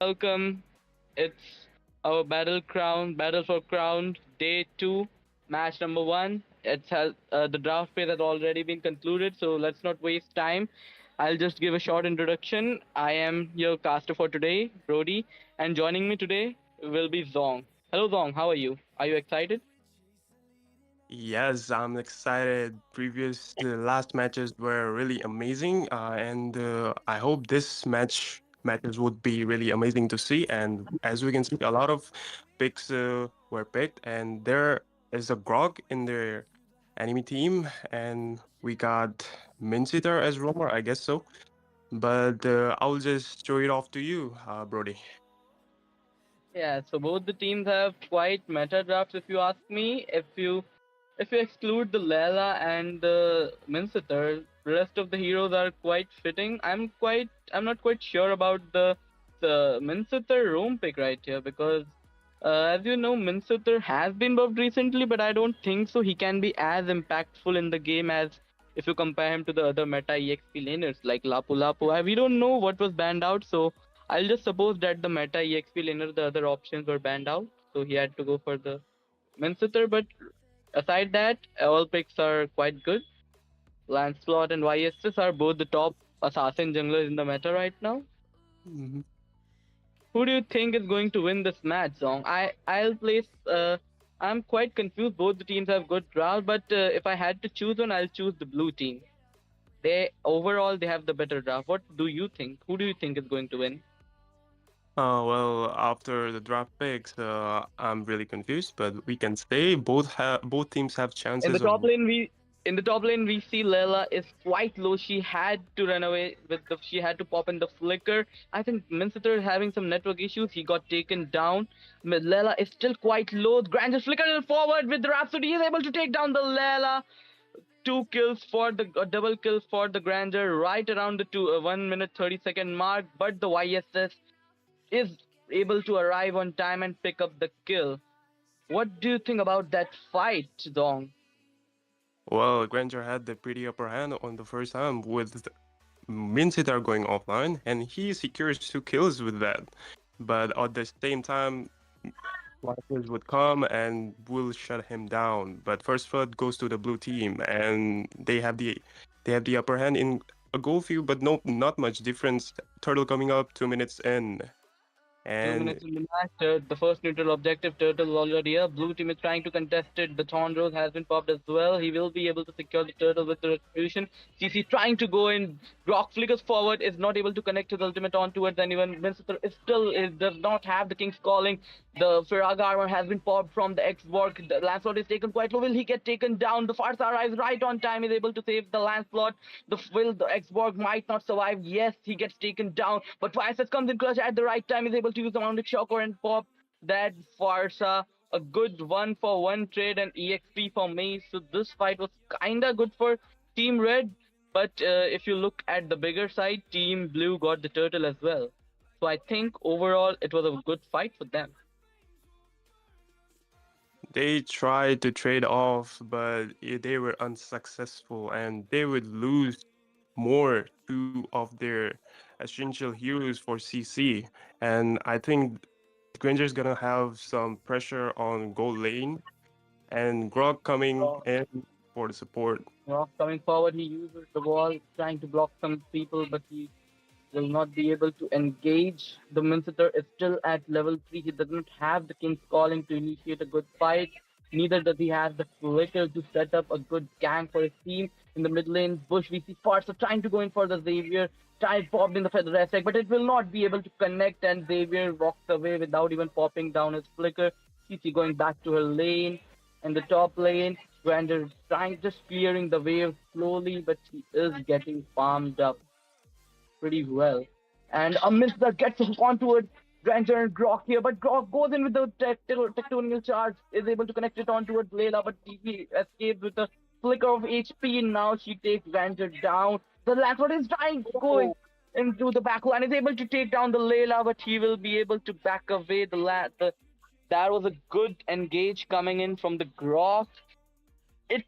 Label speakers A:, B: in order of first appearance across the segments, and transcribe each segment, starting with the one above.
A: welcome. It's our Battle for Crown, Day 2, match number 1. The draft phase has already been concluded, so let's not waste time. I'll just give a short introduction. I am your caster for today, Brody, and joining me today will be Zong. Hello, Zong. How are you? Are you excited?
B: Yes, I'm excited. The last matches were really amazing, and I hope this matches would be really amazing to see. And as we can see, a lot of picks were picked, and there is a Grog in the enemy team, and we got Minsiter as roamer, I guess so. But I'll just throw it off to you, Brody.
A: Yeah, so both the teams have quite meta drafts if you ask me. If you exclude the Layla and the Minceter, the rest of the heroes are quite fitting. I'm not quite sure about the Minceter roam pick right here because as you know, Minceter has been buffed recently, but I don't think so he can be as impactful in the game as if you compare him to the other meta EXP laners like Lapu Lapu. We don't know what was banned out, so I'll just suppose that the meta EXP laner, the other options were banned out, so he had to go for the Minceter. But aside that, all picks are quite good. Lancelot and YSS are both the top assassin junglers in the meta right now.
B: Mhm.
A: Who do you think is going to win this match, Zong? I'll place. I'm quite confused. Both the teams have good draft, but if I had to choose one, I'll choose the blue team. They have the better draft. What do you think? Who do you think is going to win?
B: Well, after the draft picks, I'm really confused, but we can say both teams have
A: In the
B: chances of.
A: top lane, we see Layla is quite low. She had to run away with the. She had to pop in the flicker. I think Minceter is having some network issues. He got taken down. Layla is still quite low. Granger flickered forward with the Rhapsody. He is able to take down the Layla. Two kills for the double kills for the Granger right around the 1 minute 30-second mark. But the YSS is able to arrive on time and pick up the kill. What do you think about that fight, Dong?
B: Well, Granger had the pretty upper hand on the first time with Mincitar going offline, and he secures 2 kills with that. But at the same time, Fighters would come and will shut him down. But First Blood goes to the blue team, and they have the upper hand in a goal view, but not much difference. Turtle coming up 2 minutes in,
A: 2 minutes
B: and
A: in the match. The first neutral objective, Turtle already up. Blue team is trying to contest it. The Thornrose has been popped as well. He will be able to secure the Turtle with the retribution. CC trying to go in. Rock flickers forward, is not able to connect his ultimate on towards anyone. Minster is still does not have the King's Calling. The Firaga armor has been popped from the X-Borg. The Lancelot is taken quite low. Will he get taken down? The Farsa arrives right on time. Is able to save the Lancelot. The X-Borg might not survive. Yes, he gets taken down. But YSS comes in clutch at the right time. Is able to use the Mounted Shocker and pop that Farsa. A good 1-for-1 trade and EXP for me. So this fight was kinda good for Team Red. But if you look at the bigger side, Team Blue got the turtle as well. So I think overall it was a good fight for them.
B: they tried to trade off, but they were unsuccessful, and they would lose more two of their essential heroes for CC. And I think Granger's gonna have some pressure on gold lane, and Grog coming
A: So
B: in for the support.
A: Rock coming forward, he uses the wall, trying to block some people, but he will not be able to engage. The Minceter is still at level 3. He does not have the King's Calling to initiate a good fight. Neither does he have the flicker to set up a good gank for his team. In the mid lane, Bush, we see Farsa trying to go in for the Xavier. Try popped in the feather attack, but it will not be able to connect, and Xavier walks away without even popping down his flicker. CC going back to her lane. In the top lane, Grander trying just clearing the wave slowly, but he is getting farmed up pretty well. And amidst that gets onto it, Granger and Grok here, but Grok goes in with the tectonical charge, is able to connect it onto it, Layla, but TP escapes with a flicker of HP, and now she takes Granger down. The Lancelot is trying going into the back line, is able to take down the Layla, but he will be able to back away that was a good engage coming in from the Grok. It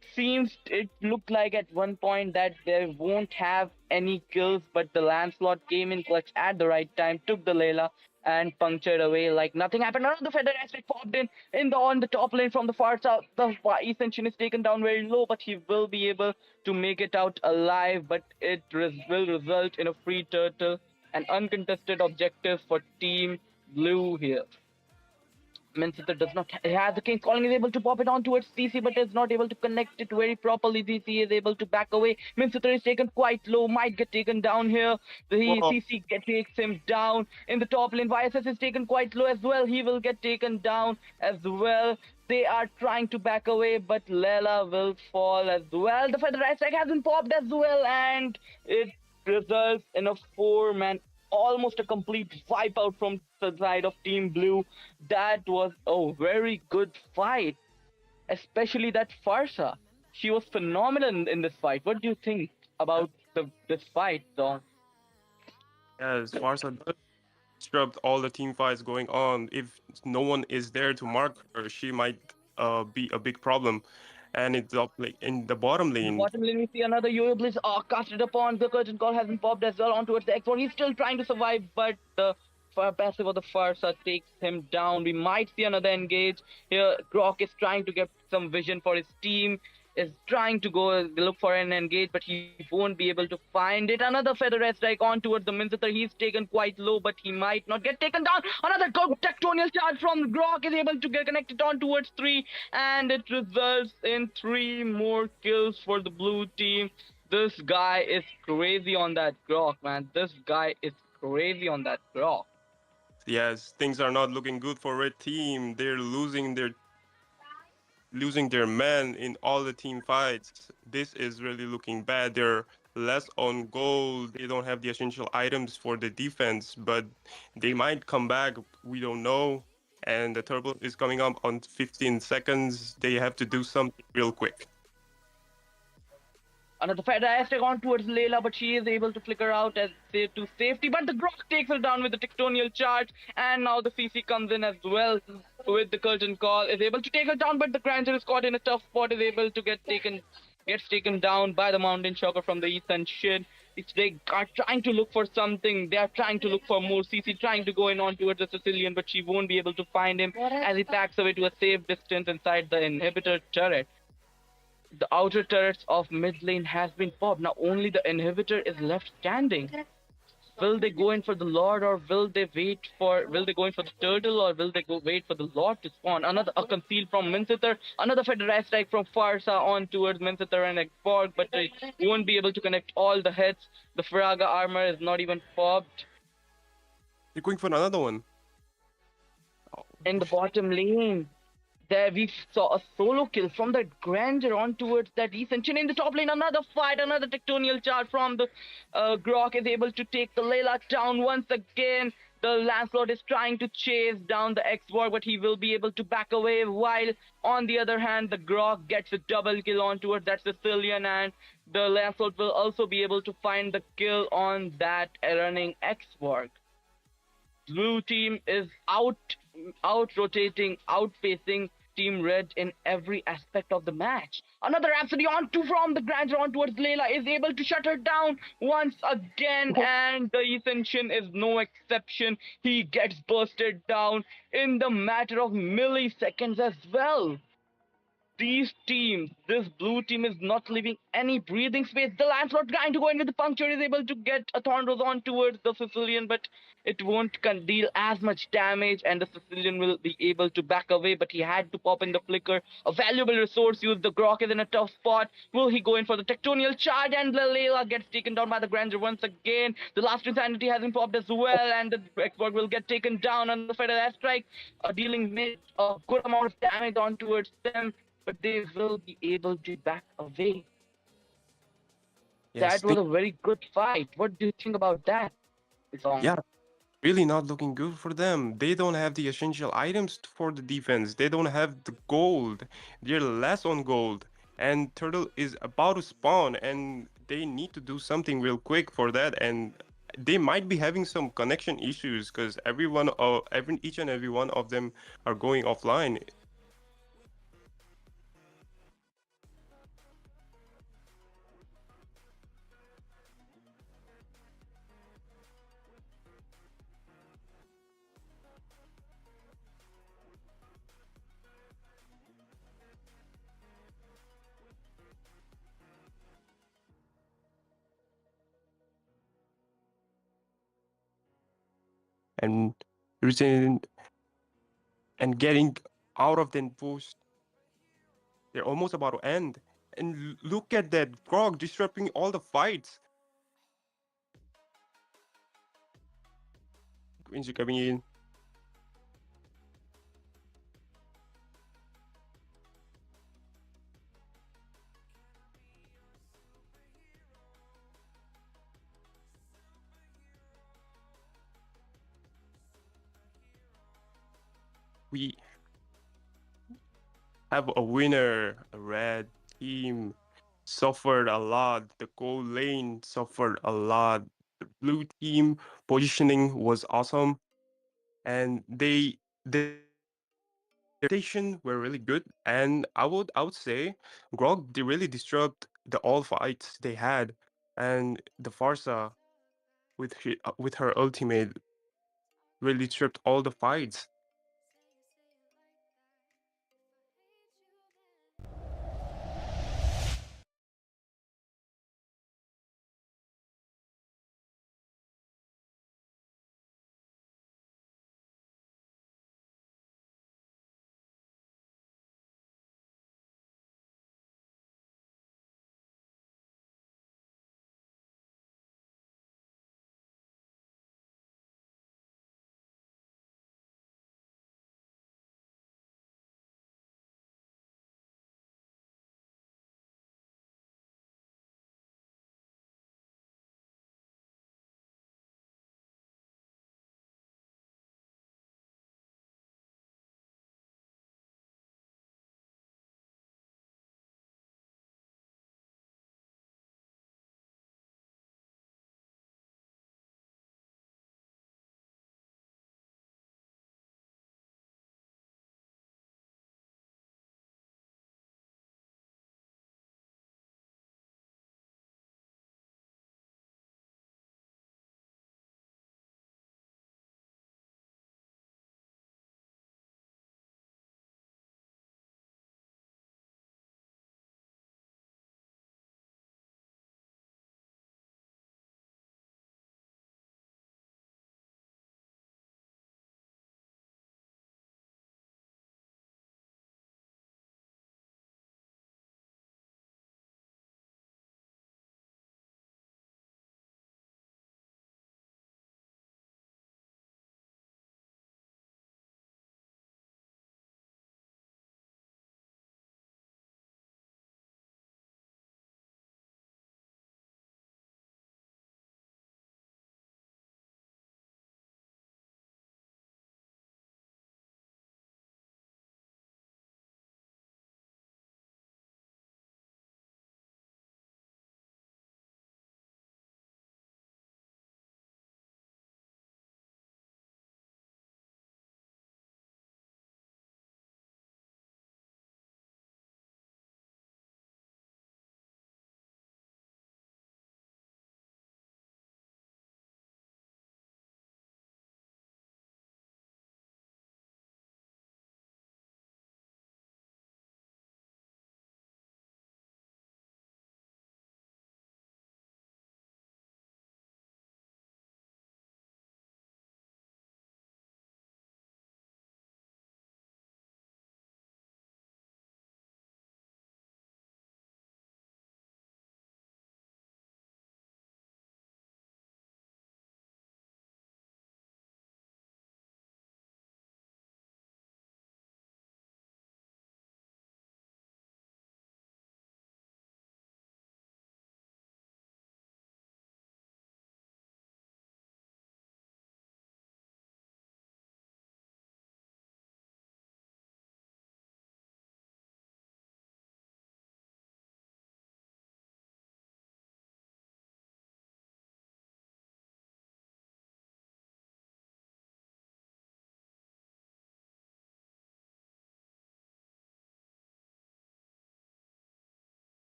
A: looked like at one point that they won't have any kills, but the Lancelot came in clutch at the right time, took the Layla and punctured away like nothing happened. Another feather aspect popped in the on the top lane from the far south. The Ascension is taken down very low, but he will be able to make it out alive. But it will result in a free turtle, an uncontested objective for Team Blue here. Minster does not have the King's Calling, is able to pop it on towards CC, but is not able to connect it very properly. CC is able to back away. Minster is taken quite low, might get taken down here. The
B: Whoa.
A: CC takes him down. In the top lane, YSS is taken quite low as well. He will get taken down as well. They are trying to back away, but Lela will fall as well. The Feather Attack has been popped as well, and it results in a 4-man, almost a complete wipeout from the side of Team Blue. That was a very good fight, especially that Farsa. She was phenomenal in this fight. What do you think about this fight, Don?
B: Yes, Farsa does disrupt all the team fights going on. If no one is there to mark her, she might be a big problem. And it's up like in the bottom
A: In the
B: lane.
A: bottom lane, we see another Yo-Yo Blitz casted upon. The curtain call has been popped as well on towards the X1. He's still trying to survive, but the passive of the Farsa takes him down. We might see another engage. Here, Grok is trying to get some vision for his team, is trying to go look for an engage, but he won't be able to find it. Another Feather Strike on towards the Minster. He's taken quite low, but he might not get taken down. Another Tectonial charge from Grok is able to get connected on towards 3, and it results in 3 more kills for the blue team. This guy is crazy on that Grok, man. This guy is crazy on that Grok.
B: Yes, things are not looking good for red team. They're losing their men in all the team fights. This is really looking bad. They're less on goal. They don't have the essential items for the defense, but they might come back. We don't know. And the turbo is coming up on 15 seconds. They have to do something real quick.
A: Another Feather Aztec on towards Layla, but she is able to flicker out as to safety. But the Grok takes her down with the Tectonial charge, and now the CC comes in as well with the curtain call. Is able to take her down, but the Granger is caught in a tough spot. Is able to gets taken down by the Mountain Shocker from the Eastern Shin. They are trying to look for something. They are trying to look for more. CC trying to go in on towards the Sicilian, but she won't be able to find him as he backs away to a safe distance inside the inhibitor turret. The outer turrets of mid lane has been popped. Now only the inhibitor is left standing. Will they go in for the Lord, or will they go in for the turtle, or will they wait for the Lord to spawn? Another a conceal from Minceter, another Feather Strike from Farsa on towards Minceter and Exborg, but they won't be able to connect all the hits. The Fraga armor is not even popped.
B: They're going for another one.
A: In the bottom lane, there we saw a solo kill from the Granger on towards that Ascension. In the top lane, another fight, another Tectonial charge from the Grok is able to take the Layla down once again. The Lancelot is trying to chase down the Exborg, but he will be able to back away, while on the other hand, the Grok gets a double kill on towards that Sicilian, and the Lancelot will also be able to find the kill on that running Exborg. Blue team is out rotating, outpacing Team Red in every aspect of the match. Another Rhapsody on to from the Granger on towards Layla is able to shut her down once again, and the Ascension is no exception. He gets bursted down in the matter of milliseconds as well. These teams, this blue team is not leaving any breathing space. The Lancelot trying to go in with the puncture is able to get a Thornrose on towards the Sicilian, but it won't deal as much damage, and the Sicilian will be able to back away, but he had to pop in the flicker. A valuable resource used. The Grok is in a tough spot. Will he go in for the Tectonial charge? And Layla gets taken down by the Granger once again. The last Insanity has been popped as well, and the Exborg will get taken down on the Feather Strike, dealing a good amount of damage on towards them, but they will be able to back away.
B: Yes,
A: That was a very good fight. What do you think about that?
B: yeah, really not looking good for them. They don't have the essential items for the defense. They don't have the gold. They're less on gold. And Turtle is about to spawn, and they need to do something real quick for that. And they might be having some connection issues because each and every one of them are going offline. and reaching and getting out of the post. They're almost about to end. And look at that Grog disrupting all the fights. Quincy coming in. We have a winner. A red team suffered a lot. The gold lane suffered a lot. The blue team positioning was awesome, and their rotation were really good. And I would say Grog they really disrupted the all fights they had, and the Farsa with her ultimate really disrupted all the fights.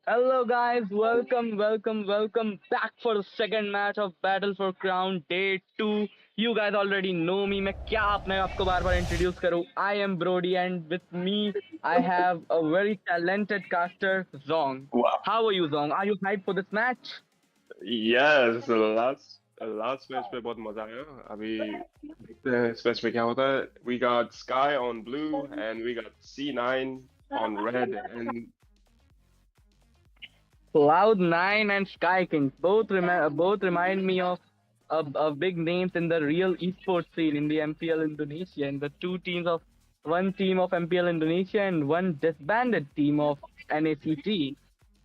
A: Hello guys, welcome back for the second match of Battle for Crown Day 2. You guys already know me. मैं क्या अपने आप को बार-बार introduce करूँ? I am Brody and with me I have a very talented caster, Zong.
C: Wow.
A: How are you, Zong? Are you hyped for this match?
C: Yes, last match पे बहुत मजा आया अभी देखते हैं इस मैच में क्या होता है we got Sky on blue and we got C9 on red and
A: Cloud9 and Sky Kings both remind me of big names in the real esports scene in the MPL Indonesia. And the two teams of one team of MPL Indonesia and one disbanded team of NACT.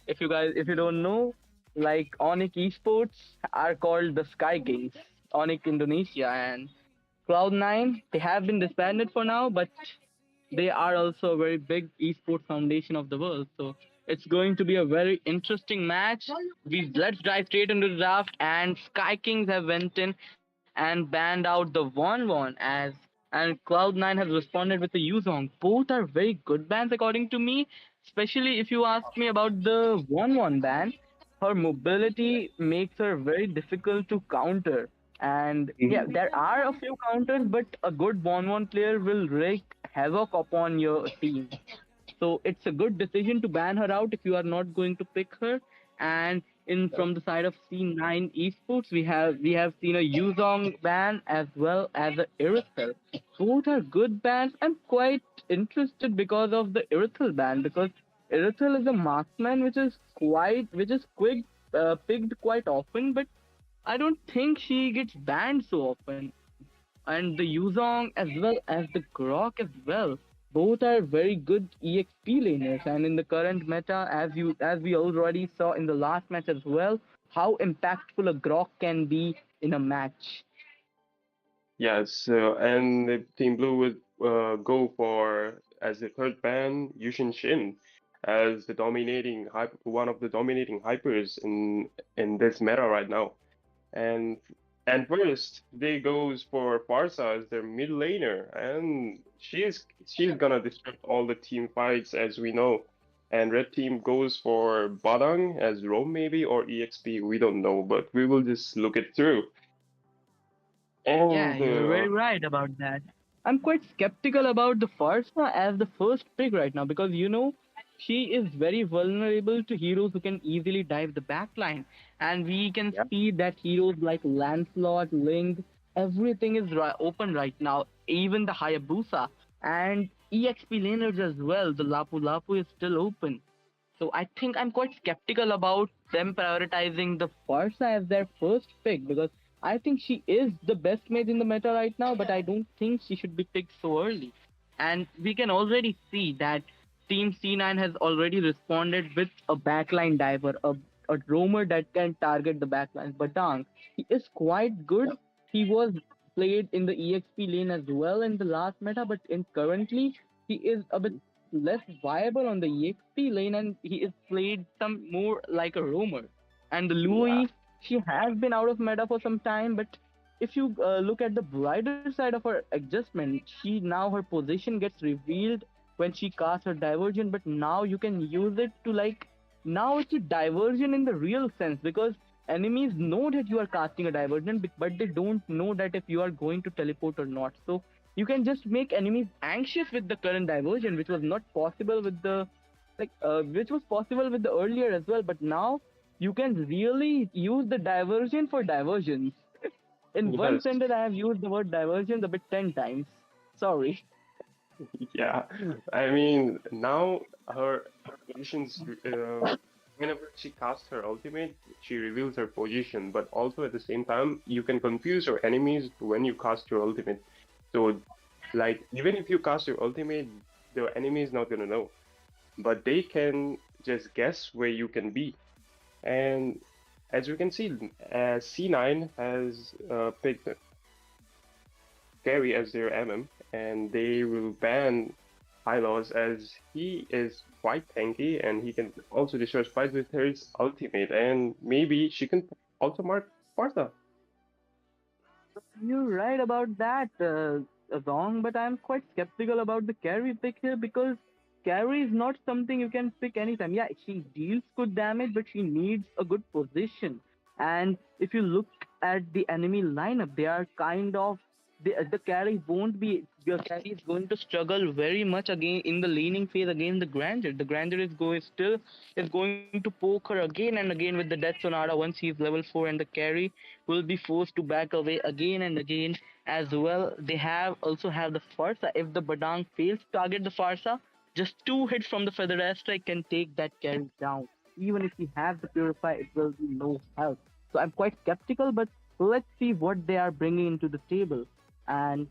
A: If you don't know, like Onyx Esports are called the Sky Kings, Onyx Indonesia and Cloud9. They have been disbanded for now, but they are also a very big esports foundation of the world. So it's going to be a very interesting match. Let's dive straight into the draft. And Sky Kings have went in and banned out the One as and Cloud9 has responded with the Yuzong. Both are very good bans according to me. Especially if you ask me about the One ban, her mobility makes her very difficult to counter. And yeah,
C: Mhm.
A: there are a few counters, but a good One player will wreak havoc upon your team. So it's a good decision to ban her out if you are not going to pick her. And in from the side of C9 Esports, we have seen a Yuzong ban as well as a Irithel. Both are good bans. I'm quite interested because of the Irithel ban because Irithel is a marksman which is picked quite often, but I don't think she gets banned so often. And the Yuzong as well as the Grok as well. Both are very good EXP laners, and in the current meta, as we already saw in the last match as well, how impactful a Grok can be in a match.
C: Yes, and the Team Blue would go for as the third ban Yushin Shin as the dominating one of the dominating hypers in this meta right now. And and first they goes for Farsa as their mid laner, and she's gonna disrupt all the team fights as we know. And red team goes for Badang as Roam maybe or EXP, we don't know, but we will just look it through.
A: Yeah,
C: And
A: you're very right about that. I'm quite skeptical about the Farsa as the first pick right now because she is very vulnerable to heroes who can easily dive the backline, and we can
C: yeah,
A: see that heroes like Lancelot, Link, everything is open right now. Even the Hayabusa and EXP laners as well. The Lapu Lapu is still open. So I think I'm quite skeptical about them prioritizing the Farsa as their first pick because I think she is the best mage in the meta right now, but I don't think she should be picked so early. And we can already see that Team C9 has already responded with a backline diver, a roamer that can target the backline. Batang, he is quite good. He was played in the EXP lane as well in the last meta, but in currently he is a bit less viable on the EXP lane and he is played some more like a roamer. And the
C: yeah,
A: Louis, she has been out of meta for some time, but if you look at the brighter side of her adjustment, her position gets revealed when she casts her diversion, but now you can use it to now it's a diversion in the real sense because enemies know that you are casting a diversion, but they don't know that if you are going to teleport or not. So you can just make enemies anxious with the current diversion, which was not possible with the which was possible with the earlier as well. But now you can really use the diversion for diversions. In one
C: yes,
A: sentence, I have used the word diversion a bit 10 times. Sorry.
C: yeah. I mean, now her positions, whenever she casts her ultimate, she reveals her position, but also at the same time, you can confuse your enemies when you cast your ultimate. So, like, even if you cast your ultimate, the enemy is not gonna know, but they can just guess where you can be. And as we can see, C9 has picked Gary as their MM, and they will ban Hylos as he is quite tanky and he can also destroy fights with his ultimate, and maybe she can also mark Sparta.
A: You're right about that, Zong, but I'm quite skeptical about the carry pick here because carry is not something you can pick anytime. Yeah, she deals good damage, but she needs a good position. And if you look at the enemy lineup, they are kind of the carry won't be your carry is going to struggle very much again in the laning phase against the Grandeur. The Grandeur is going to poke her again and again with the Death Sonata once he's level 4, and the carry will be forced to back away again and again as well. They have also have the Farsa. If the Badang fails to target the Farsa, just two hits from the Feather Airstrike can take that carry down. Even if he has the Purify, it will be no help. So I'm quite skeptical, but let's see what they are bringing into the table. And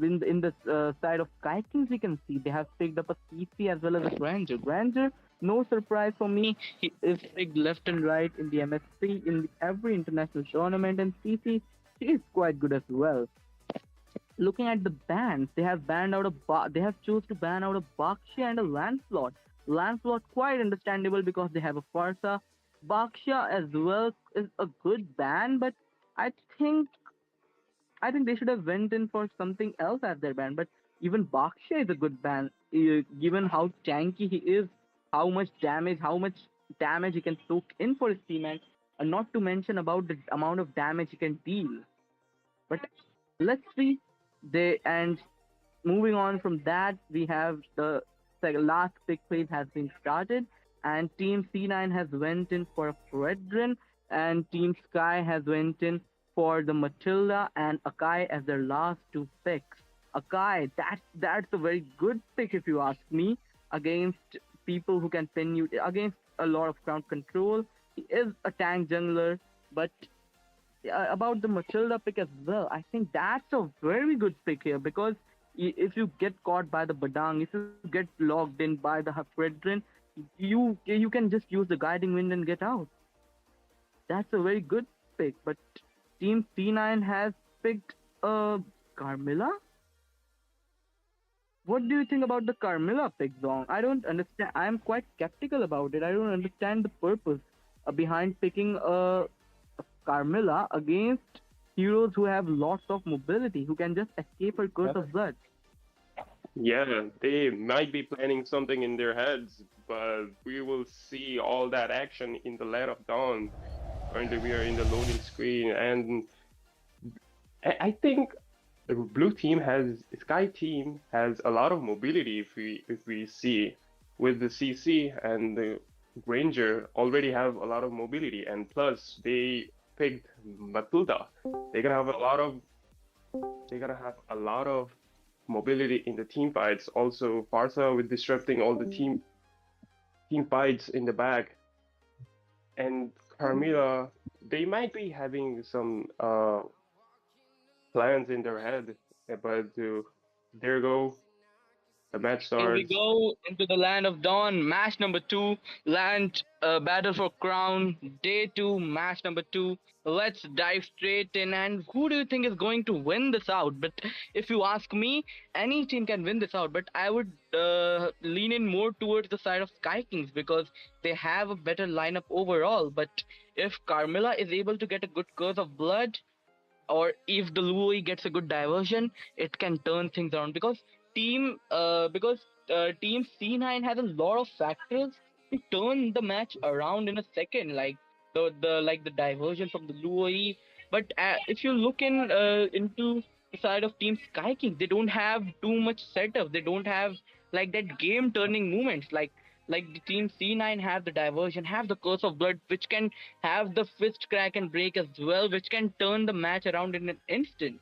A: in the side of Sky Kings, we can see they have picked up a CC as well as a Grandeur. Grandeur, no surprise for me, he is picked left and right in the MSC in every international tournament, and CC, she is quite good as well. Looking at the bans, they have banned out they have chose to ban out a Baksha and a Lancelot. Lancelot quite understandable because they have a Farsa. Baksha as well is a good ban, but I think I think they should have went in for something else as their ban. But even Baksha is a good ban, given how tanky he is, how much damage he can soak in for his teammates, and not to mention about the amount of damage he can deal. But let's see. They and moving on from that, we have the last pick phase has been started, and Team C9 has went in for a Fredrin, and Team Sky has went in for the Matilda and Akai as their last two picks. Akai, that's a very good pick if you ask me, against people who can pin you against a lot of ground control. He is a tank jungler, but about the Matilda pick as well. I think that's a very good pick here because if you get caught by the Badang, if you get logged in by the Fredrin, you can just use the guiding wind and get out. That's a very good pick. But Team C9 has picked Carmilla. What do you think about the Carmilla pick, Zong? I don't understand. I am quite skeptical about it. I don't understand the purpose behind picking Carmilla against heroes who have lots of mobility, who can just escape her curse of blood.
C: Yeah, they might be planning something in their heads, but we will see all that action in the Land of Dawn. Currently, we are in the loading screen, and I think the blue team Sky team has a lot of mobility. If we see with the CC and the Granger already have a lot of mobility, and plus they picked Matilda. They're gonna have a lot of mobility in the team fights. Also, Farsa with disrupting all the team fights in the back, and Carmilla, they might be having some plans in their head, but there go the match
A: Here we
C: starts.
A: go into the Land of Dawn, match number 2, land battle for crown, day 2, match number 2. Let's dive straight in. And who do you think is going to win this out? But if you ask me, any team can win this out. But I would lean in more towards the side of Sky Kings because they have a better lineup overall. But if Carmilla is able to get a good curse of blood, or if the Louis gets a good diversion, it can turn things around because Team C9 has a lot of factors to turn the match around in a second, like the diversion from the Louis. But if you look into the side of Team Sky King, they don't have too much setup. They don't have like that game turning movements like the Team C9 have the diversion, have the curse of blood, which can have the fist crack and break as well, which can turn the match around in an instant.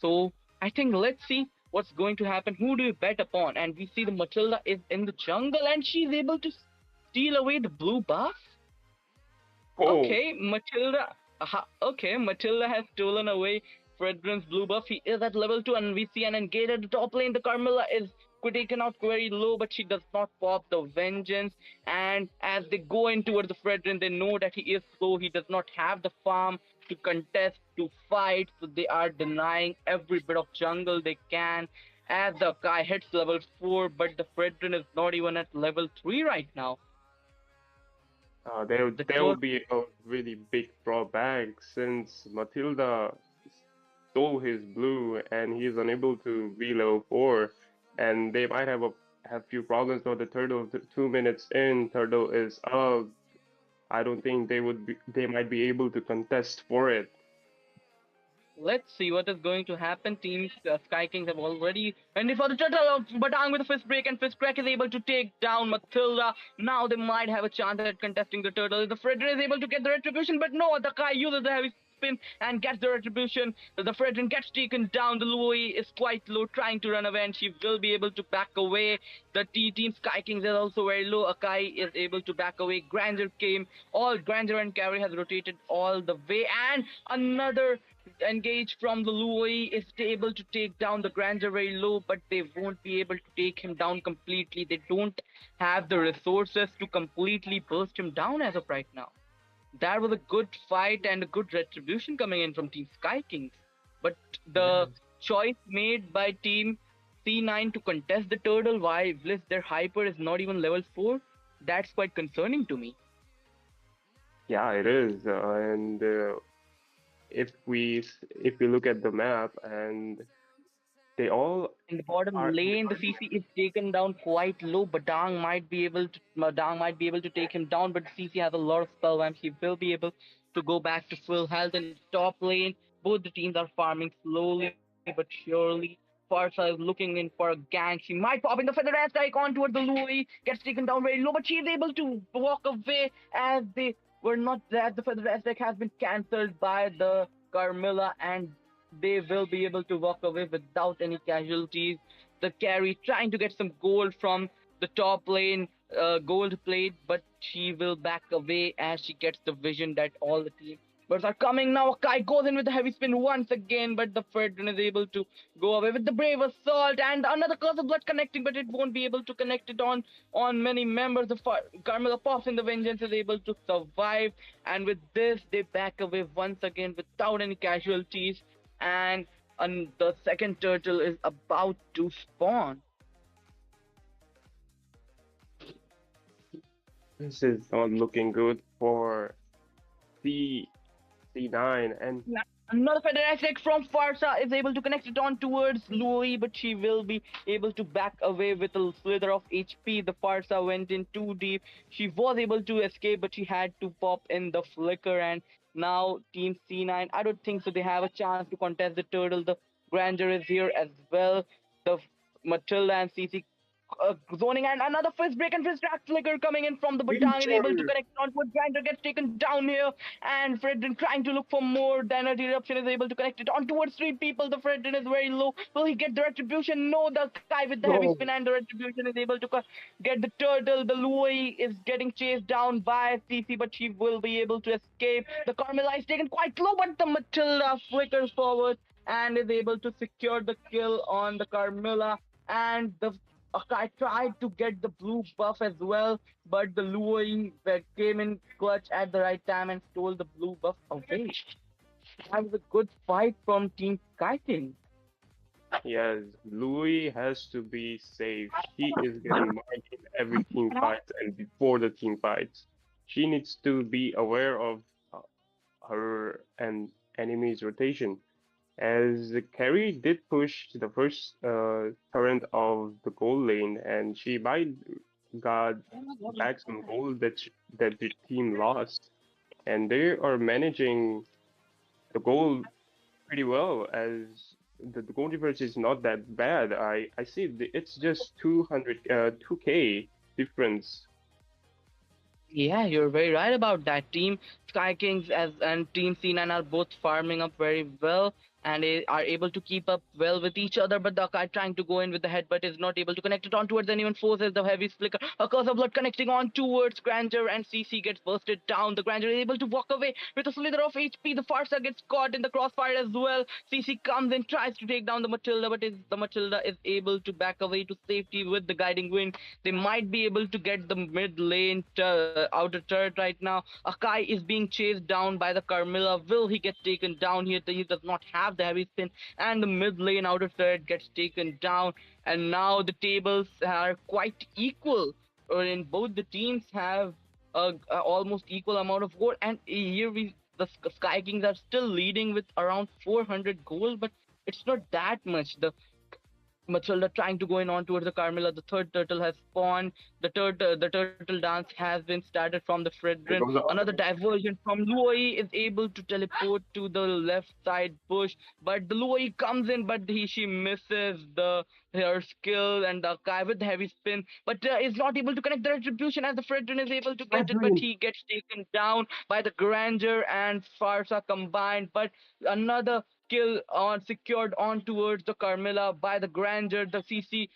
A: So I think let's see what's going to happen. Who do you bet upon? And we see the Matilda is in the jungle and she's able to steal away the blue buff.
C: Oh,
A: Okay, Matilda. Okay, Matilda has stolen away Fredrin's blue buff. He is at level 2, and we see an engage at the top lane. The Carmilla is taken out very low, but she does not pop the vengeance. And as they go in towards the Fredrin, they know that he is slow. He does not have the farm to contest, to fight. So they are denying every bit of jungle they can. As the guy hits level 4, but the Fredrin is not even at level 3 right now. The
C: there will
A: curse
C: be a really big drawback since Matilda stole his blue and he's unable to be level 4, and they might have few problems for the turtle. 2 minutes in, turtle is out. I don't think they might be able to contest for it.
A: Let's see what is going to happen. Teams Sky Kings have already ended for the turtle. Batang with a fist break and fist crack is able to take down Matilda. Now they might have a chance at contesting the turtle. The Fredrin is able to get the retribution, but no, the Kai uses the heavy spin and gets the retribution. The Fredrin gets taken down. The Louis is quite low, trying to run away, and she will be able to back away. The team Sky Kings is also very low. Akai is able to back away. Granger came. All Granger and Carry has rotated all the way, and another engage from the Louis is able to take down the Granger very low, but they won't be able to take him down completely. They don't have the resources to completely burst him down as of right now. That was a good fight and a good retribution coming in from Team Sky Kings. But the choice made by Team C9 to contest the turtle while Bliss, their hyper, is not even level 4, that's quite concerning to me.
C: Yeah, it is, and if we look at the map, and they all
A: In the bottom
C: are
A: lane, the CC is taken down quite low. Badang might be able to take him down, but CC has a lot of spell vamp. He will be able to go back to full health. In top lane, both the teams are farming slowly but surely. Farsa is looking in for a gank. She might pop in the feather strike on towards the Louis, gets taken down very low, but she's able to walk away as they were not that. The feather strike has been cancelled by the Carmilla, and they will be able to walk away without any casualties. The carry trying to get some gold from the top lane, gold plate, but she will back away as she gets the vision that all the team birds are coming now. Kai goes in with the heavy spin once again, but the Fredrin is able to go away with the brave assault and another curse of blood connecting, but it won't be able to connect it on many members. The Carmilla pops in the vengeance is able to survive, and with this they back away once again without any casualties, and the second turtle is about to spawn.
C: This is not looking good for C9, and
A: Another Federation from Farsa is able to connect it on towards Louis, but she will be able to back away with a slither of HP. The Farsa went in too deep. She was able to escape, but she had to pop in the flicker. And now Team C9, I don't think so. They have a chance to contest the turtle. The Granger is here as well. The Matilda and CC zoning, and another fist break and fist track flicker coming in from the Batang is able to connect on what Grinder gets taken down here, and Fredrin trying to look for more. The energy eruption is able to connect it on towards 3 people. The Fredrin is very low. Will he get the retribution? No, the guy with the heavy spin and the retribution is able to get the turtle. The Louis is getting chased down by CC, but she will be able to escape. The Carmilla is taken quite low, but the Matilda flickers forward and is able to secure the kill on the Carmilla. And the I tried to get the blue buff as well, but the Louis came in clutch at the right time and stole the blue buff away. That was a good fight from Team Skyking.
C: yes, Louis has to be safe. She is getting marked in every team fight and before the team fights. She needs to be aware of her and enemy's rotation. As Carrie did push the first current of the gold lane, and she might got back some gold that the team lost, and they are managing the gold pretty well. As the gold difference is not that bad. I see it's just 2k difference.
A: Yeah, you're very right about that. Team Sky Kings and Team C9 are both farming up very well and are able to keep up well with each other. But the guy trying to go in with the headbutt is not able to connect it on towards anyone. Forces the heavy flicker. A curse of blood connecting on towards Granger, and CC gets bursted down. The Granger is able to walk away with a slither of HP. The Farsa gets caught in the crossfire as well. CC comes in, tries to take down the Matilda, but the Matilda is able to back away to safety with the guiding wind. They might be able to get the mid lane outer turret right now. Akai is being chased down by the Carmilla. Will he get taken down here? He does not have the heavy spin, and the mid lane outer turret gets taken down. And now the tables are quite equal, in both the teams have a almost equal amount of gold. And here the Sky Kings are still leading with around 400 gold, but it's not that much. The Matilda trying to go in on towards the Carmilla. The third turtle has spawned. The turtle dance has been started from the Fredrin.
C: Here comes the
A: Another
C: other.
A: diversion from Luoi is able to teleport to the left side bush, but the Luoi comes in, but she misses the her skill and the guy with the heavy spin, but is not able to connect the retribution as the Fredrin is able to get it, but
C: Fredrin.
A: he gets taken down by the Grandeur and Farsa combined. But another kill on secured on towards the Carmilla by the Grandeur. The CC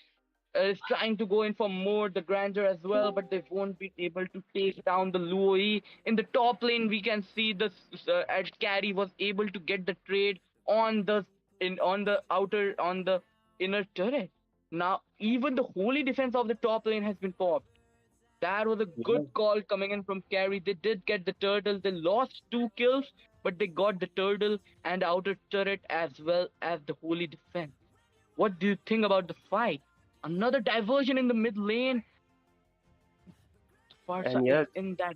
A: is trying to go in for more the Grandeur as well, but they won't be able to take down the Luoi. In the top lane, we can see the Ed Carry was able to get the trade on the in on the outer on the inner turret. Now even the holy defense of the top lane has been popped. That was a
C: Yeah.
A: good call coming in from Carry. They did get the turtle. They lost 2 kills, but they got the turtle and outer turret as well as the holy defense. What do you think about the fight? Another diversion in the mid lane. Farsa
C: And
A: is
C: yes,
A: in that.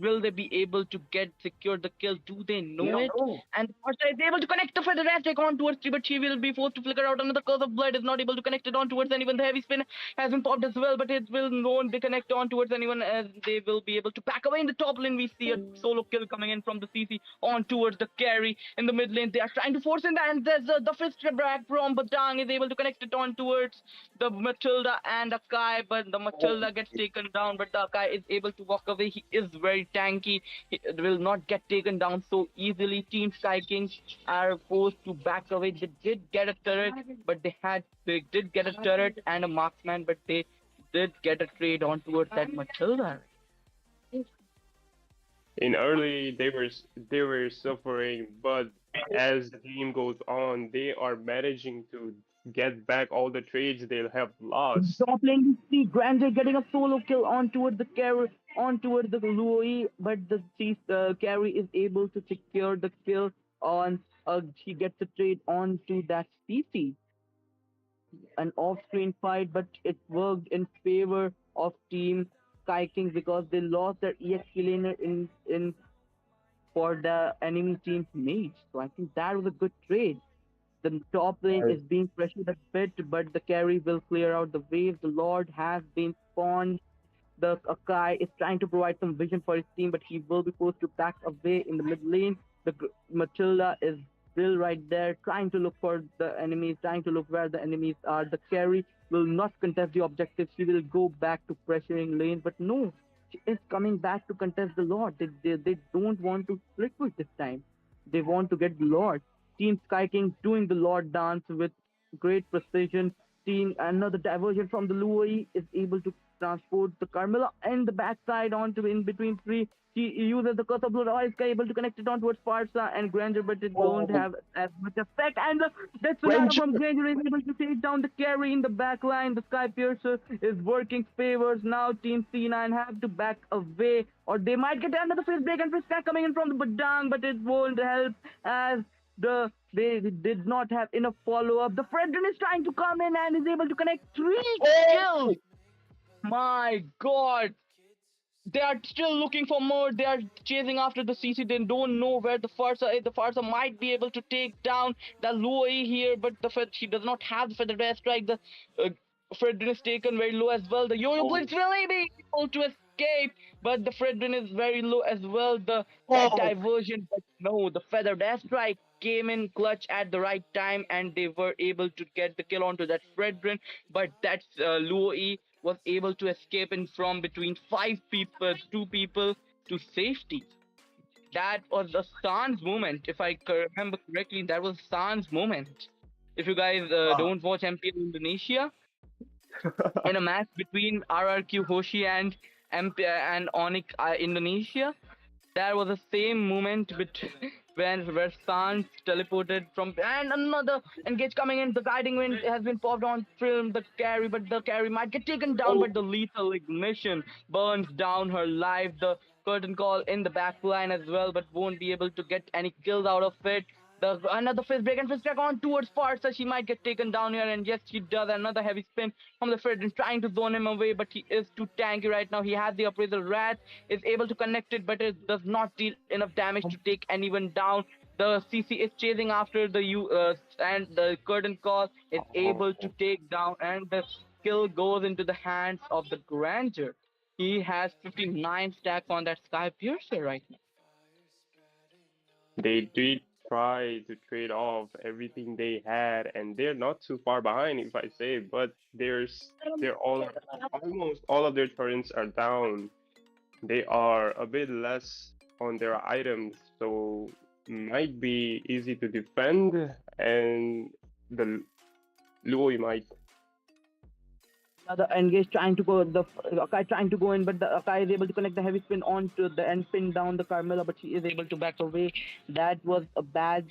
A: Will they be able to get secure the kill? Do they
C: they
A: know
C: don't
A: it?
C: know.
A: And Farsa is able to connect the feather attack on towards three, but she will be forced to flicker out. Another curse of blood is not able to connect it on towards anyone. The heavy spin has been popped as well, but it will not be connect on towards anyone as they will be able to pack away in the top lane. We see a solo kill coming in from the CC on towards the carry in the mid lane. They are trying to force in that, and there's the fist back from Batang is able to connect it on towards the Matilda and Akai, but the
C: Oh,
A: Matilda gets taken down, but the Akai is able to walk away. He is very tanky. He will not get taken down so easily. Team Sky Kings are forced to back away. They did get a turret, but they did get a turret and a marksman, but they did get a trade on towards that Matilda.
C: in early they were suffering, but as the game goes on, they are managing to get back all the trades they have lost.
A: Top lane, we see Granger getting a solo kill on towards the carry, on towards the Louis, but the carry is able to secure the kill on. He gets a trade onto that CC. An off-screen fight, but it worked in favor of Team Sky Kings because they lost their EXP laner in for the enemy team's mage. So I think that was a good trade. The top lane
C: Yes.
A: is being pressured a bit, but the carry will clear out the waves. The Lord has been spawned. The Akai is trying to provide some vision for his team, but he will be forced to back away in the mid lane. The Matilda is still right there, trying to look for the enemies, trying to look where the enemies are. The carry will not contest the objective. She will go back to pressuring lane, but no, she is coming back to contest the Lord. They don't want to liquid this time. They want to get the Lord. Team Sky King doing the Lord dance with great precision. Team another diversion from the Louis is able to transport the Carmilla and the backside onto in between three. She uses the curse of blood. Is able to connect it on towards Farsa and Granger, but it won't
C: Oh,
A: have as much effect. And the Death Sonata
C: Granger.
A: from Granger is able to take down the carry in the back line. The Sky Piercer is working favors. Now Team C9 have to back away, or they might get another face break and face back coming in from the Badang, but it won't help as they did not have enough follow up. The Fredrin is trying to come in and is able to connect 3 kills. My God, they are still looking for more. They are chasing after the CC. They don't know where the Farsa is. The Farsa might be able to take down the Louis here, but she does not have the feather air strike. The Fredrin is taken very low as well. The Yo-Yo
C: Oh,
A: Blitz will be able to escape, but the Fredrin is very low as well. That
C: oh,
A: diversion, but no, the feather air strike came in clutch at the right time, and they were able to get the kill onto that Fredrin. But that Louis was able to escape in from between 2 people to safety. That was a Sans moment, if I remember correctly. That was Sans moment. If you guys
C: wow.
A: don't watch MPL Indonesia, in a match between RRQ Hoshi and and Onyx Indonesia, there was the same moment where Sans teleported from and another engage coming in. The guiding wind has been popped on film the carry, but the carry might get taken down.
C: Oh,
A: But the lethal ignition burns down her life. The curtain call in the back line as well, but won't be able to get any kills out of it. The another fist break and fist break on towards Farsa. She might get taken down here, and yes, she does. Another heavy spin from the Fredrin trying to zone him away, but he is too tanky right now. He has the appraisal rat, is able to connect it, but it does not deal enough damage to take anyone down. The CC is chasing after the and the curtain call is able to take down, and the kill goes into the hands of the Granger. He has 59 stacks on that Sky Piercer right now.
C: They did try to trade off everything they had, and they're not too far behind, if I say, but they're all almost all of their turrets are down. They are a bit less on their items, so might be easy to defend, and the Louis might.
A: The Engage trying to go, the Akai trying to go in, but the Akai is able to connect the heavy spin onto the and pin down the Carmilla, but she is able to back away. That was a bad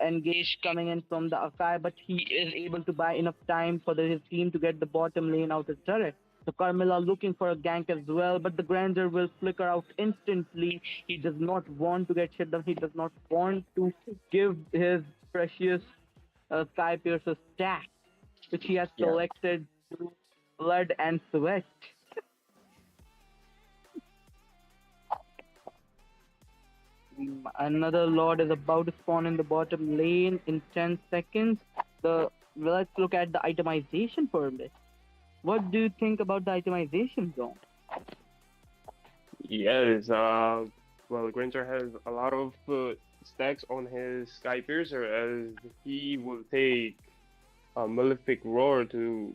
A: Engage coming in from the Akai, but he is able to buy enough time for his team to get the bottom lane out of the turret. So Carmilla looking for a gank as well, but the Granger will flicker out instantly. He does not want to get shut down. He does not want to give his precious Sky Piercer stack, which he has
C: Yeah.
A: selected through blood and sweat. Another Lord is about to spawn in the bottom lane in 10 seconds. Let's look at the itemization for a bit. What do you think about the itemization zone?
C: Yes, well, Granger has a lot of stacks on his Sky Piercer as he will take a Malefic Roar to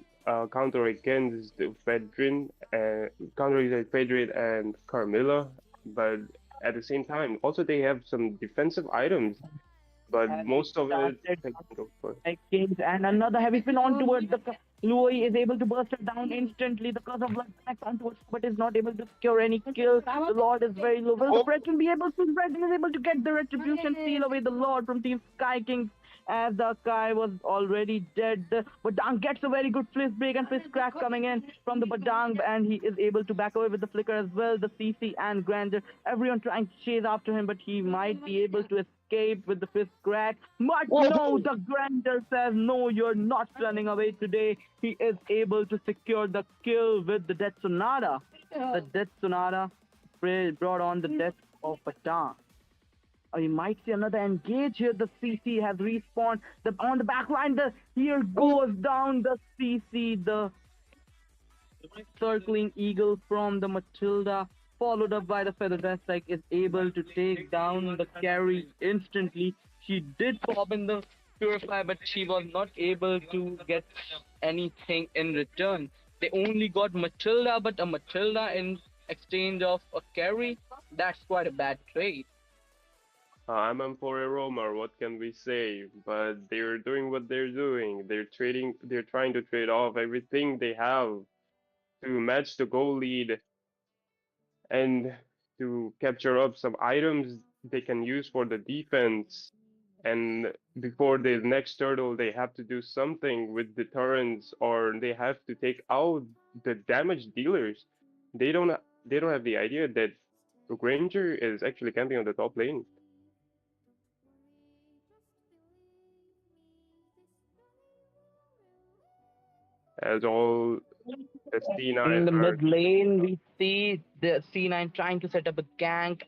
C: counter against the Fedrin and counter against Fedrin and Carmilla, but at the same time, also they have some defensive items, but
A: And
C: most of it
A: started
C: they can go for.
A: Kings, and another heavy spin on towards the Louis is able to burst it down instantly. The Curse of Blood connects on towards, but is not able to secure any kill. The Lord is very low. Will the Fredrin be able to? Fredrin is able to get the retribution, steal away the Lord from Team Sky Kings, as the Kai was already dead. Badang gets a very good fliss break and fliss crack coming in from the Badang, and he is able to back away with the flicker as well. The CC and Granger, everyone trying to chase after him, but he might be able to escape with the fist crack. But no, the Granger says, no, you're not running away today. He is able to secure the kill with the Death Sonata. The Death Sonata brought on the death of Badang. You might see another engage here. The CC has respawned. On the back line, here goes down the CC. The circling eagle from the Matilda, followed up by the Feather Dress is able to take down the carry instantly. She did pop in the Purify, but she was not able to get anything in return. They only got Matilda, but a Matilda in exchange of a carry, that's quite a bad trade.
C: I'm on for a roamer, what can we say? But they're doing what they're doing. They're trying to trade off everything they have to match the goal lead and to capture up some items they can use for the defense. And before the next turtle, they have to do something with the turrets, or they have to take out the damage dealers. They don't have the idea that Granger is actually camping on the top lane. As all the C9
A: In the
C: are
A: mid lane, we see the C9 trying to set up a gank,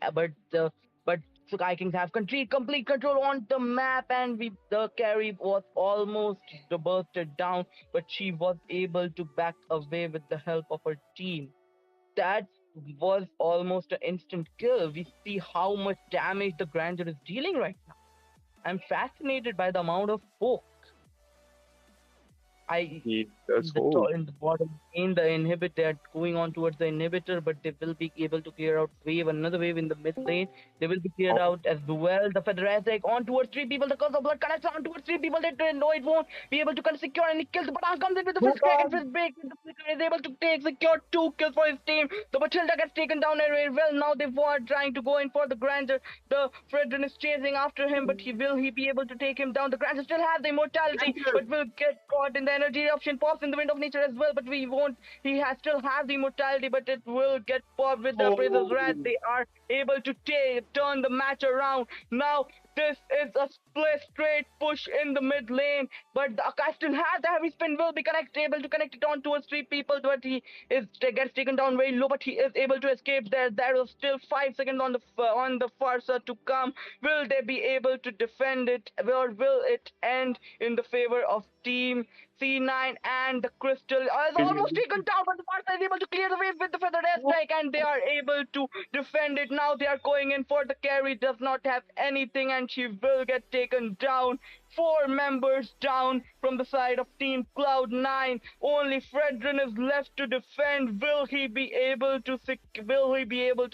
A: but Sky Kings have complete control on the map, and the carry was almost bursted down, but she was able to back away with the help of her team. That was almost an instant kill. We see how much damage the Granger is dealing right now. I'm fascinated by the amount of poke.
C: he does hold.
A: In the bottom in the inhibitor, they're going on towards the inhibitor, but they will be able to clear out another wave in the mid lane. They will be cleared out as well. The Federatic on towards 3 people. The Curse of Blood connects on towards 3 people. They know it won't be able to secure any kills. But Badang comes in with the first crack and first break. The Flicker is able to secure 2 kills for his team. The Matilda gets taken down very well. Now they are trying to go in for the Granger. The Fredrin is chasing after him, but will he be able to take him down? The Granger still has the immortality, but will get caught in the energy eruption. Pops in the Wind of Nature as well, but we won't. He has still has the immortality, but it will get popped with the Appraiser's Wrath. They are able to turn the match around. Now This is a split straight push in the mid lane, but the Akai still has the heavy spin, will be able to connect it on towards three people, but he gets taken down very low, but he is able to escape there. There was still 5 seconds on the Farsa to come. Will they be able to defend it, or will it end in the favor of team C9? And the Crystal is almost taken down, but the Farsa is able to clear the wave with the feathered airstrike, and they are able to defend it. Now they are going in for the carry, does not have anything, and she will get taken down. 4 members down from the side of Team Cloud9. Only Fredrin is left to defend. Will he be able to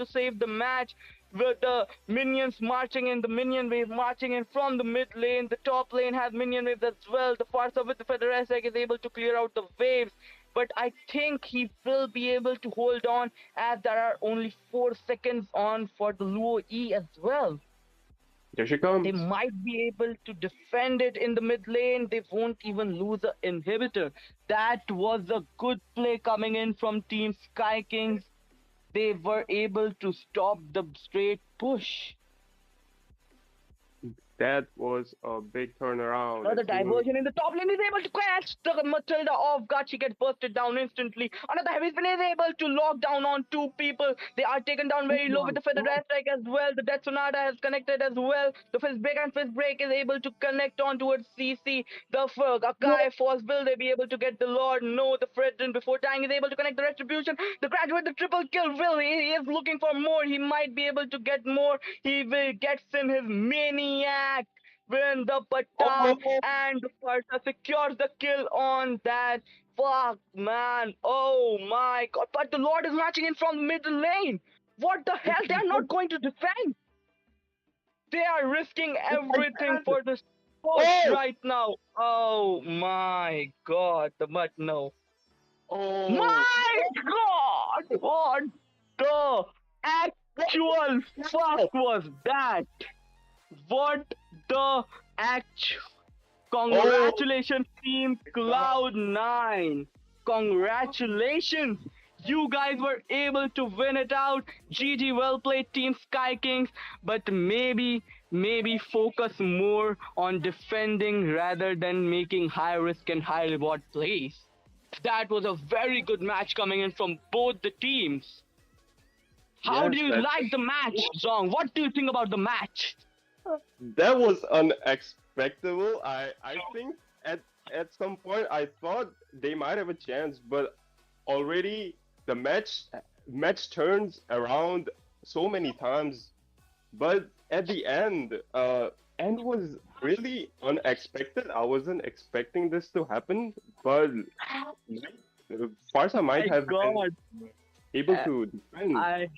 A: save the match? With the minions marching in, the minion wave marching in from the mid lane. The top lane has minion waves as well. The Farsa with the Feather Airstrike is able to clear out the waves, but I think he will be able to hold on, as there are only 4 seconds on for the Luo E as well.
C: There she comes.
A: They might be able to defend it in the mid lane. They won't even lose an inhibitor. That was a good play coming in from Team Sky Kings. They were able to stop the straight push.
C: That was a big turnaround.
A: Another diversion in the top lane is able to catch the Matilda off guard. She gets busted down instantly. Another heavy spin is able to lock down on 2 people. They are taken down very low with the feather airstrike as well. The Death Sonata has connected as well. The fist break is able to connect on towards CC. The Akai Force, will they be able to get the Lord? No, the Fredrin before dying is able to connect the retribution. The graduate, the triple kill. Will he is looking for more. He might be able to get more. He will gets in his maniac. Win the baton, and the Farsa secures the kill on that. Fuck, man. Oh my god. But the Lord is marching in from middle lane. What the hell? They are not going to defend. They are risking everything for this push right now. Oh my god. But no.
C: Oh
A: My god. What the actual fuck was that? What the actual... Congratulations, Team Cloud9. Congratulations. You guys were able to win it out. GG, well played, Team Sky Kings. But maybe focus more on defending rather than making high risk and high reward plays. That was a very good match coming in from both the teams. How do you like the match, Zong? What do you think about the match?
C: That was unexpected. I think at some point I thought they might have a chance, but already the match turns around so many times. But at the end was really unexpected. I wasn't expecting this to happen, but Farsa might have been able to defend.
A: I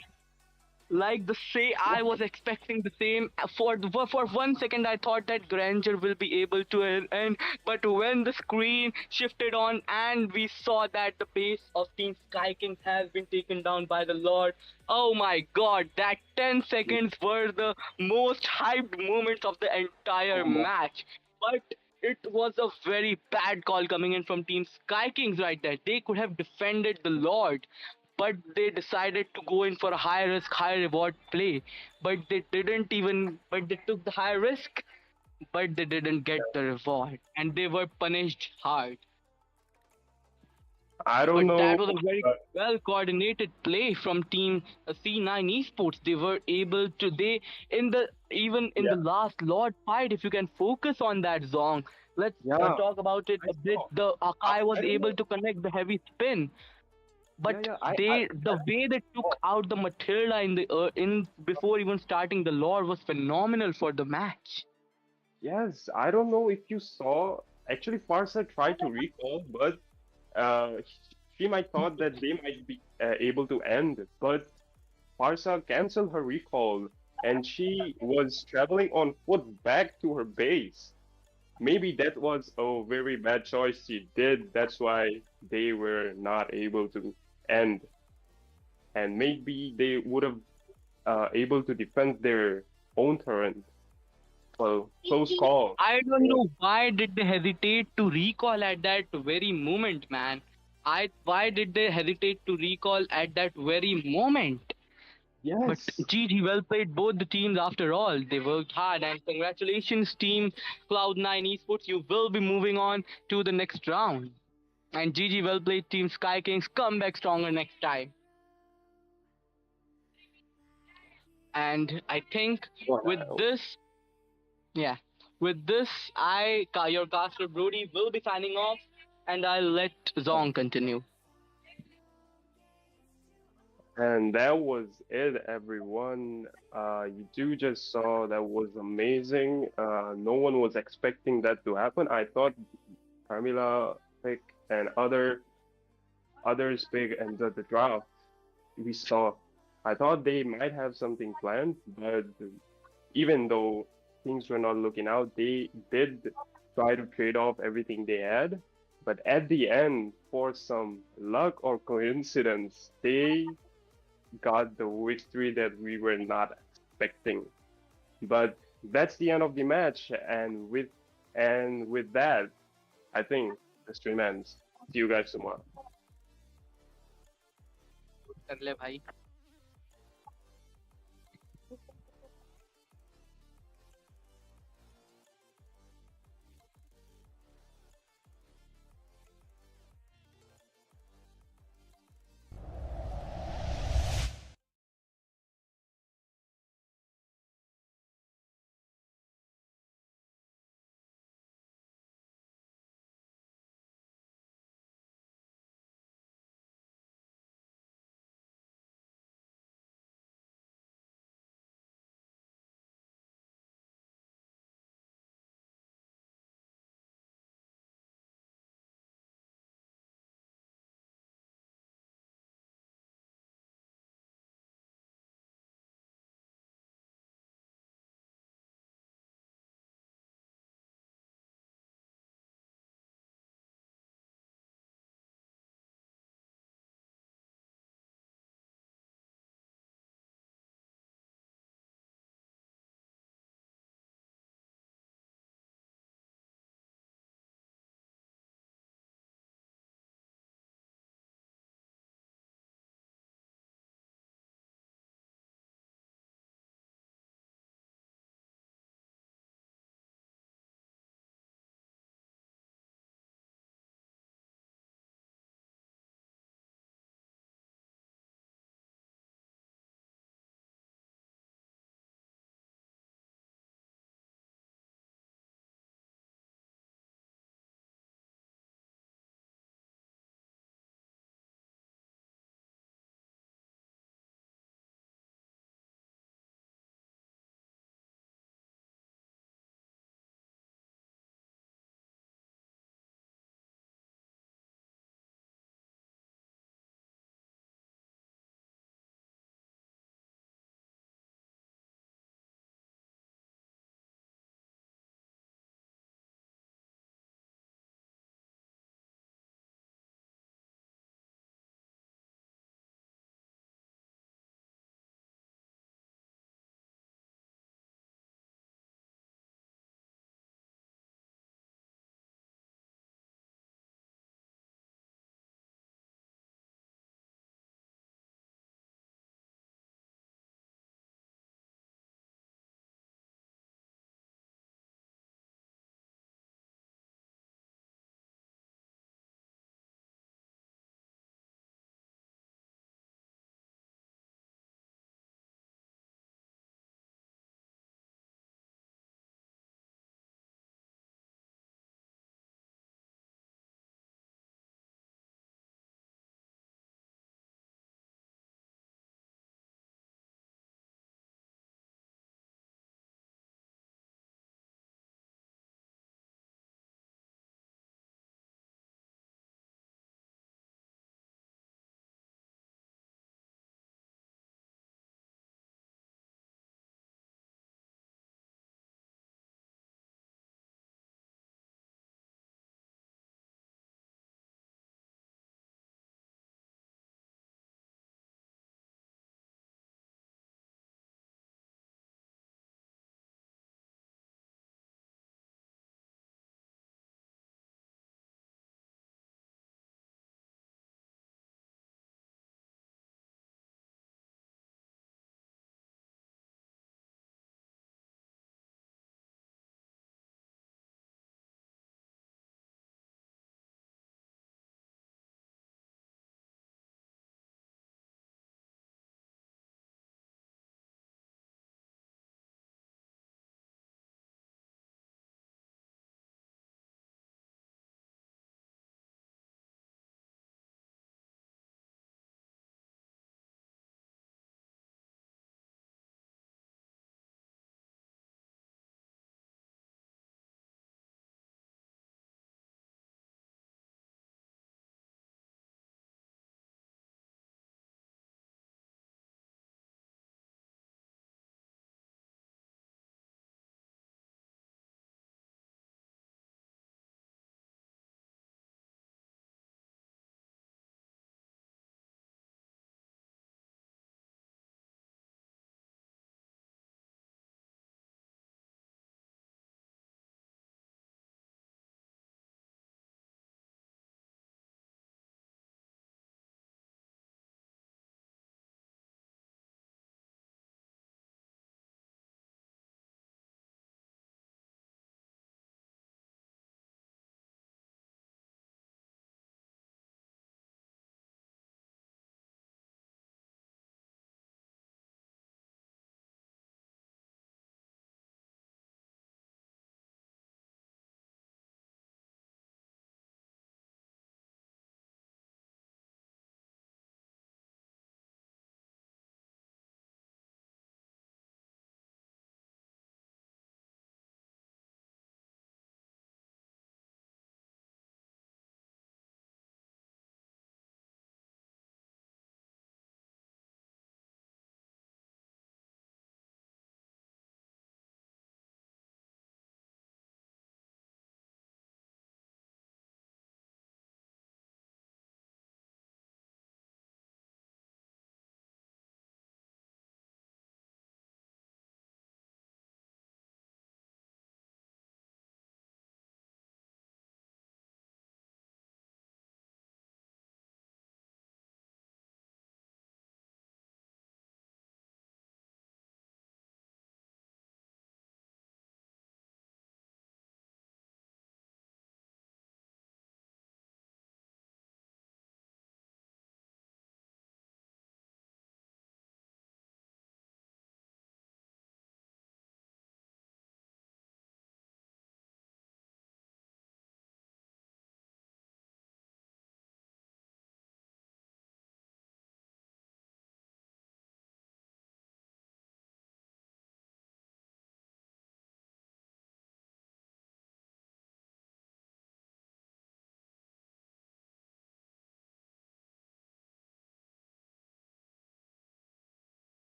A: was expecting the same. For 1 second, I thought that Granger will be able to end, but when the screen shifted on and we saw that the base of Team Sky Kings has been taken down by the Lord, oh my god, that 10 seconds were the most hyped moments of the entire match. But it was a very bad call coming in from Team Sky Kings right there. They could have defended the Lord, but they decided to go in for a high risk, high reward play. But they took the high risk, but they didn't get the reward, and they were punished hard.
C: I don't know.
A: That was a very well coordinated play from Team C9 Esports. They were able to, in the last Lord fight, if you can focus on that, Zong, let's talk about it a bit. The Akai was able to connect the heavy spin. But the way they took out the Matilda in before even starting the Lord was phenomenal for the match.
C: Yes, I don't know if you saw. Actually, Farsa tried to recall, but she might thought that they might be able to end. But Farsa canceled her recall, and she was traveling on foot back to her base. Maybe that was a very bad choice she did. That's why they were not able to end, and maybe they would have able to defend their own turret. Well, close call.
A: I don't know why did they hesitate to recall at that very moment, man. Why did they hesitate to recall at that very moment? But
C: Yes.
A: GG, well played both the teams after all. They worked hard, and congratulations, team Cloud9 Esports. You will be moving on to the next round. And GG, well played, team Sky Kings. Come back stronger next time. And I think with
C: Wow.
A: this, yeah, with this, your caster Brody, will be signing off, and I'll let Zong continue.
C: And that was it, everyone. You do just saw that was amazing. No one was expecting that to happen. I thought Carmilla pick and others pick and the draft we saw. I thought they might have something planned, but even though things were not looking out, they did try to trade off everything they had. But at the end, for some luck or coincidence, they got the victory that we were not expecting. But that's the end of the match, and with that, I think the stream ends. See you guys tomorrow.
A: कर ले भाई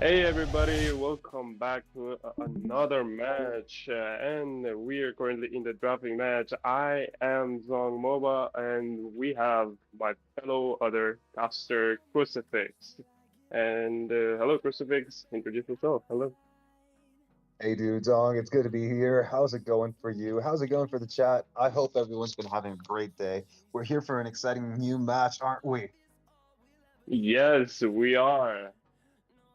C: Hey everybody, welcome back to another match, and we are currently in the drafting match. I am Zong Moba, and we have my fellow other caster Crucifix. And hello Crucifix, introduce yourself. Hello.
D: Hey dude, Dong, it's good to be here. How's it going for you? How's it going for the chat? I hope everyone's been having a great day. We're here for an exciting new match, aren't we?
C: Yes, we are.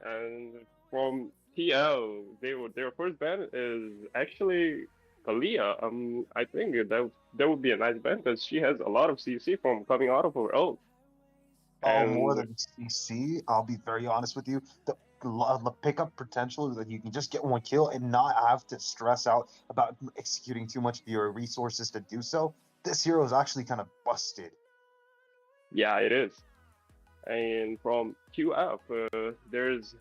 C: And from TL, their first band is actually Kalia. I think that would be a nice band because she has a lot of CC from coming out of her ult.
D: Oh, more
C: And
D: than CC, I'll be very honest with you. The pickup potential is that you can just get one kill and not have to stress out about executing too much of your resources to do so. This hero is actually kind of busted.
C: yeah, it is. And from QF, there's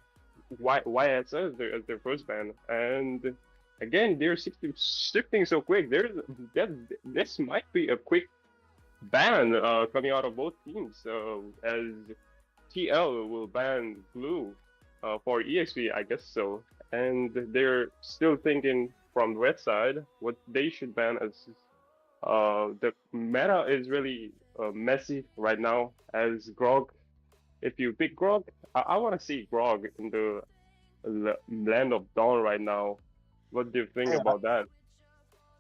C: YSS as their first band, and again they're shifting so quick. That this might be a quick ban coming out of both teams. As TL will ban Blue for EXP, I guess so, and they're still thinking from the red side what they should ban as the meta is really messy right now as Grog. If you pick Grog, I want to see Grog in the land of Dawn right now. What do you think
D: Hey,
C: about that?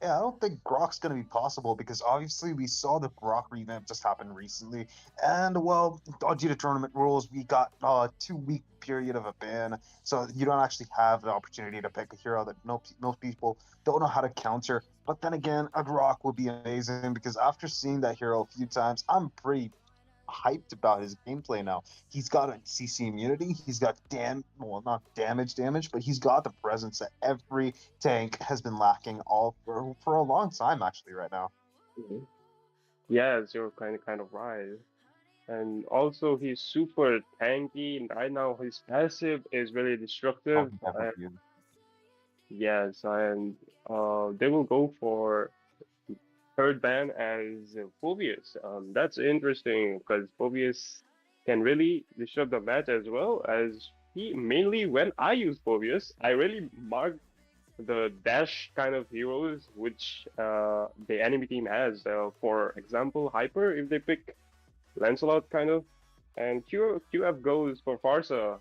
D: Yeah, I don't think Grok's going to be possible because obviously we saw the Grok revamp just happen recently, and well, due to tournament rules, we got a 2 week period of a ban, so you don't actually have the opportunity to pick a hero that most people don't know how to counter. But then again, a Grok would be amazing because after seeing that hero a few times, I'm pretty hyped about his gameplay now. He's got a CC immunity. He's got not damage, but he's got the presence that every tank has been lacking all for a long time actually right now.
C: Mhm. Yes, you're kind of right. And also, he's super tanky. And right now, his passive is really
D: Oh,
C: destructive.
D: he
C: And
D: definitely is.
C: yes, and they will go for third ban as Phobius. That's interesting because Phobius can really disrupt the match as well as he mainly when I use Phobius, I really mark the dash kind of heroes which the enemy team has. For example, Hyper if they pick Lancelot kind of, and QF goes for Farsa.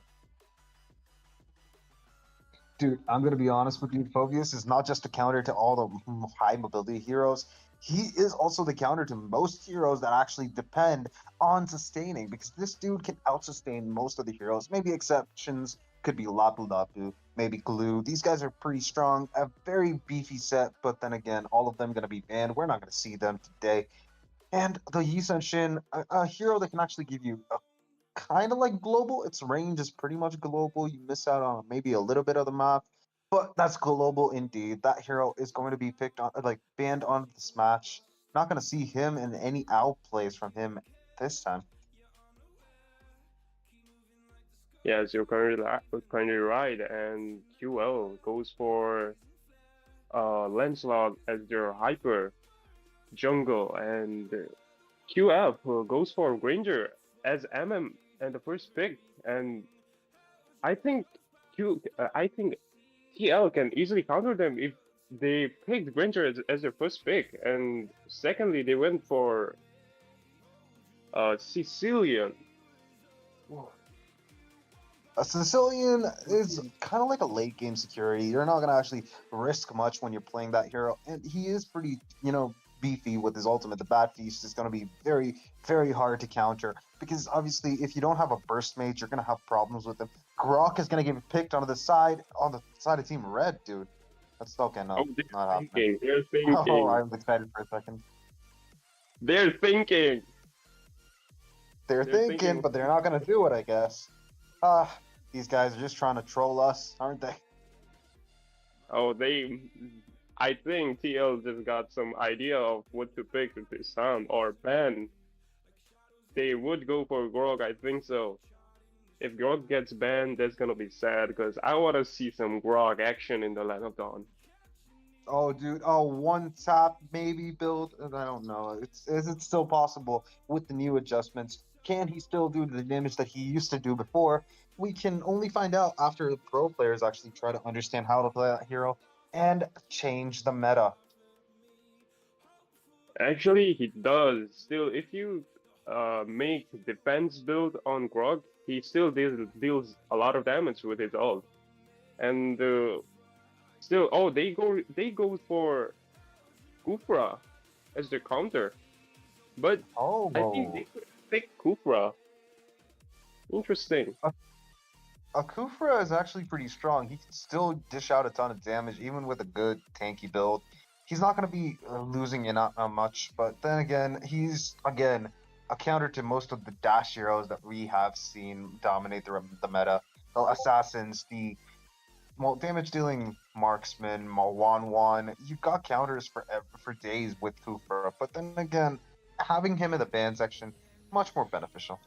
D: Dude, I'm gonna be honest with you. Phobius is not just a counter to all the high mobility heroes. He is also the counter to most heroes that actually depend on sustaining because this dude can out-sustain most of the heroes. Maybe exceptions could be Lapu Lapu, maybe Glue. These guys are pretty strong, a very beefy set, but then again, all of them gonna be banned. We're not gonna see them today. And the Yi Sun Shin, a hero that can actually give you a kind of like global. Its range is pretty much global. You miss out on maybe a little bit of the map, but that's global indeed. That hero is going to be picked on, like banned on this match. Not going to see him in any outplays from him this time.
C: Yes, you're currently right, and QL goes for Lancelot as their Hyper jungle, and QF goes for Granger as MM and the first pick. And I think I think TL can easily counter them if they picked Granger as their first pick. And secondly, they went for Sicilian.
D: A Sicilian is kind of like a late game security. You're not going to actually risk much when you're playing that hero. And he is pretty, beefy with his ultimate. The Bat Feast is going to be very, very hard to counter because obviously, if you don't have a burst mage, you're going to have problems with him. Grok is going to get picked on the side of Team Red, dude. That's still
C: Oh,
D: not
C: they're
D: happening.
C: thinking. They're
D: Oh,
C: thinking.
D: I was excited for a second.
C: They're thinking.
D: They're
C: They're
D: thinking,
C: thinking.
D: but they're not going to do it, I guess. Ah, these guys are just trying to troll us, aren't they?
C: Oh, they. I think TL just got some idea of what to pick with this sound or ban. They would go for Grog, I think so. If Grog gets banned, that's gonna be sad because I want to see some Grog action in the Land of Dawn.
D: Oh, dude. Oh, one tap maybe build. I don't know. Is it still possible with the new adjustments? Can he still do the damage that he used to do before? We can only find out after the pro players actually try to understand how to play that hero and change the meta.
C: Actually, he does. Still, if you make defense build on Grog, he still deals a lot of damage with his ult. And still, oh, they go for Kufra as their counter. But I think
D: Oh,
C: they could pick Kufra. Interesting.
D: Akufra is actually pretty strong. He can still dish out a ton of damage, even with a good tanky build. He's not going to be losing you not much, but then again, he's again a counter to most of the dash heroes that we have seen dominate the meta. The assassins, the well, damage dealing marksman, Wan. You've got counters for days with Kufra, but then again, having him in the ban section much more beneficial.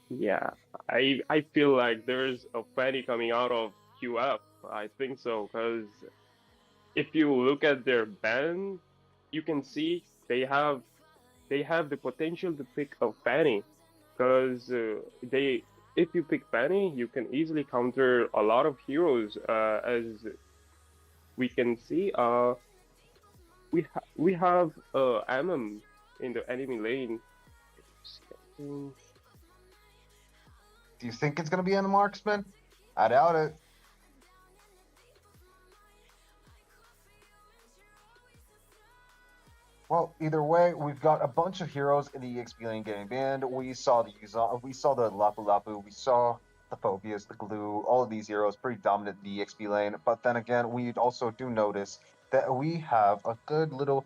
C: Yeah, I feel like there's a Fanny coming out of QF. I think so, because if you look at their ban, you can see they have the potential to pick a Fanny, because they if you pick Fanny, you can easily counter a lot of heroes. As we can see, we have Amam in the enemy lane.
D: Do you think it's going to be in the marksman? I doubt it. Well, either way, we've got a bunch of heroes in the EXP lane getting banned. We saw the we saw the Lapu Lapu, we saw the Phobius, the Glue, all of these heroes pretty dominant in the EXP lane. But then again, we also do notice that we have a good little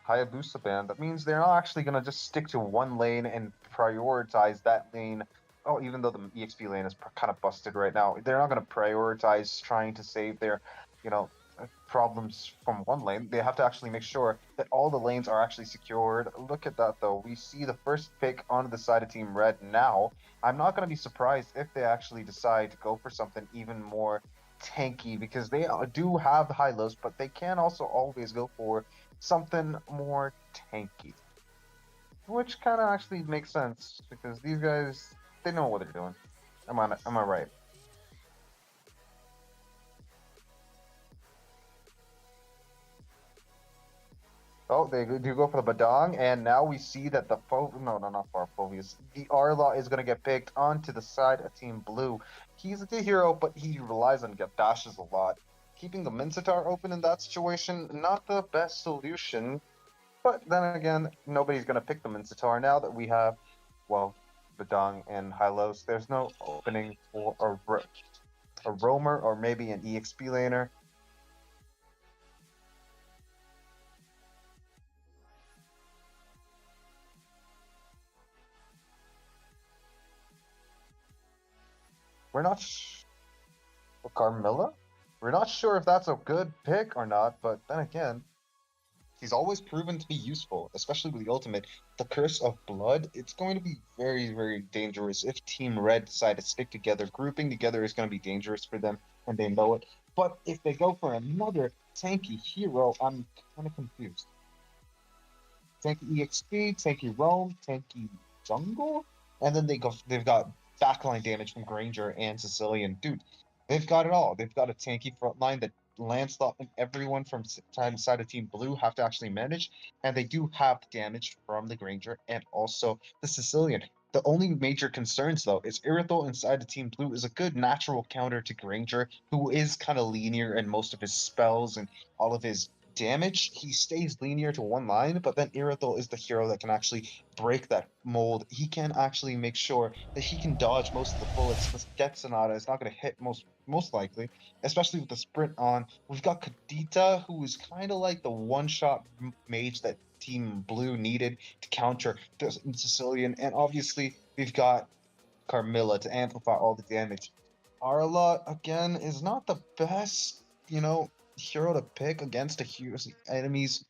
D: Hayabusa ban. That means they're not actually gonna just stick to one lane and prioritize that lane. Oh, even though the EXP lane is kind of busted right now, they're not gonna prioritize trying to save their, you know, problems from one lane. They have to actually make sure that all the lanes are actually secured. Look at that though. We see the first pick on the side of Team Red now. I'm not gonna be surprised if they actually decide to go for something even more tanky because they do have the high lows, but they can also always go for something more tanky, which kind of actually makes sense because these guys they know what they're doing. Am I right? Oh, they do go for the Badang, and now we see that the no, not Farfovius. The Arla is going to get picked onto the side of Team Blue. He's a good hero, but he relies on get dashes a lot. Keeping the Mincetar open in that situation, not the best solution. But then again, nobody's going to pick the Mincetar now that we have, well, Badang and Hylos. There's no opening for a roamer or maybe an EXP laner. We're not Carmilla. We're not sure if that's a good pick or not, but then again, he's always proven to be useful, especially with the ultimate. The Curse of Blood, it's going to be very, very dangerous if Team Red decide to stick together. Grouping together is going to be dangerous for them, and they know it. But if they go for another tanky hero, I'm kind of confused. Tanky EXP, tanky Roam, tanky Jungle, and then they've got backline damage from Granger and Sicilian. Dude, they've got it all. They've got a tanky front line that Lancelot and everyone from side of Team Blue have to actually manage, and they do have the damage from the Granger and also the Sicilian. The only major concerns, though, is Irithel inside the Team Blue is a good natural counter to Granger, who is kind of linear in most of his spells and all of his damage. He stays linear to one line, but then Irithel is the hero that can actually break that mold. He can actually make sure that he can dodge most of the bullets. This Death Sonata is not going to hit most likely, especially with the sprint on. We've got Kadita, who is kind of like the one-shot mage that Team Blue needed to counter the Sicilian, and obviously we've got Carmilla to amplify all the damage. Arla again is not the best, hero to pick against enemies.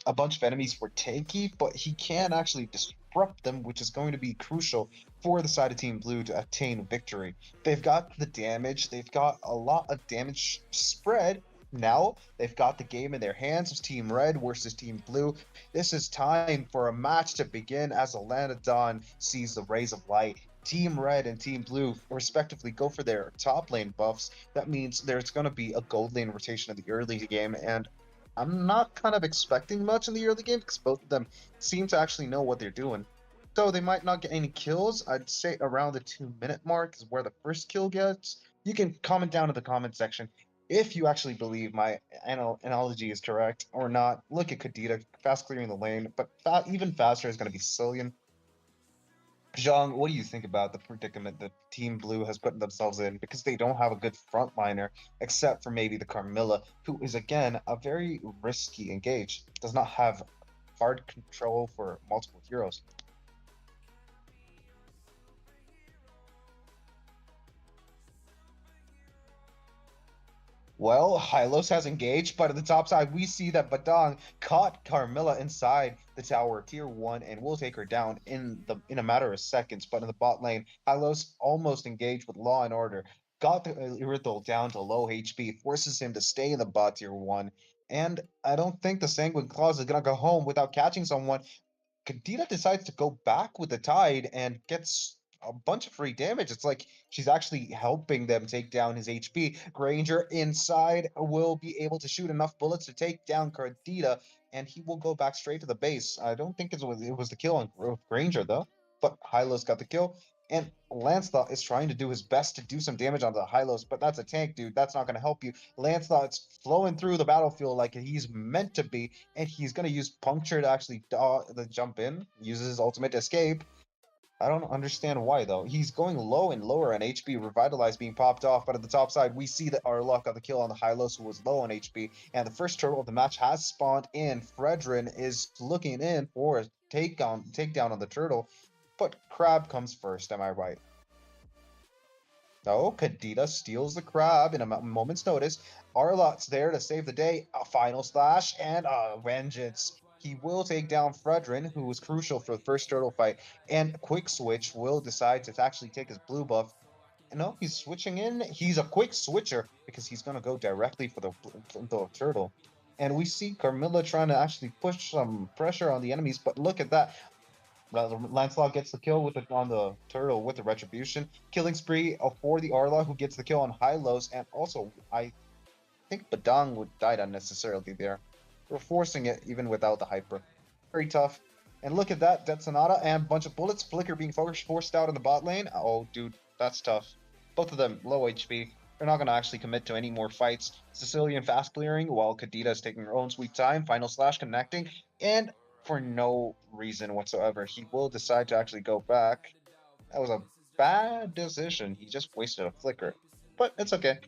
D: A bunch of enemies were tanky, but he can actually disrupt them, which is going to be crucial for the side of Team Blue to attain victory. They've got the damage, they've got a lot of damage spread, now they've got the game in their hands. It's Team Red versus Team Blue. This is time for a match to begin as Atlanta Dawn sees the rays of light. Team Red and Team Blue, respectively, go for their top lane buffs. That means there's going to be a gold lane rotation in the early game, and I'm not kind of expecting much in the early game because both of them seem to actually know what they're doing. So they might not get any kills. I'd say around the 2-minute mark is where the first kill gets. You can comment down in the comment section if you actually believe my analogy is correct or not. Look at Kadita fast clearing the lane, but even faster is going to be Cillian. Zhang, what do you think about the predicament that Team Blue has put themselves in? Because they don't have a good frontliner, except for maybe the Carmilla, who is, again, a very risky engage. Does not have hard control for multiple heroes. Well, Hylos has engaged, but at the top side, we see that Badang caught Carmilla inside the tower, tier 1, and will take her down in a matter of seconds. But in the bot lane, Hylos almost engaged with Law and Order, got the Irithel down to low HP, forces him to stay in the bot tier 1. And I don't think the Sanguine Claws is going to go home without catching someone. Kadita decides to go back with the Tide and gets a bunch of free damage. It's like she's actually helping them take down his HP. Granger inside will be able to shoot enough bullets to take down Kadita, and he will go back straight to the base. I don't think it was the kill on Granger, though, but Hylos got the kill. And Lancelot is trying to do his best to do some damage onto the Hylos, but that's a tank, dude. That's not going to help you. Lancelot's flowing through the battlefield like he's meant to be, and he's going to use Puncture to actually jump in, uses his ultimate to escape. I don't understand why, though. He's going low and lower on HP, Revitalize being popped off, but at the top side, we see that Arlok got the kill on the Hylos, who was low on HP, and the first turtle of the match has spawned in. Fredrin is looking in for a takedown on the turtle, but Crab comes first, am I right? No, Kadita steals the crab in a moment's notice. Arlot's there to save the day. A final slash and a vengeance. He will take down Fredrin, who was crucial for the first turtle fight, and Quick Switch will decide to actually take his blue buff. No, he's switching in. He's a quick switcher because he's going to go directly for the turtle. And we see Carmilla trying to actually push some pressure on the enemies, but look at that. Lancelot gets the kill on the turtle with the retribution. Killing spree for the Arla, who gets the kill on Hylos, and also I think Badang would die unnecessarily there. We're forcing it even without the hyper. Very tough. And look at that, Death Sonata and a bunch of bullets. Flicker being forced out in the bot lane. Oh, dude, that's tough. Both of them low HP. They're not going to actually commit to any more fights. Sicilian fast clearing while Kadita is taking her own sweet time. Final slash connecting. And for no reason whatsoever, he will decide to actually go back. That was a bad decision. He just wasted a flicker. But it's okay.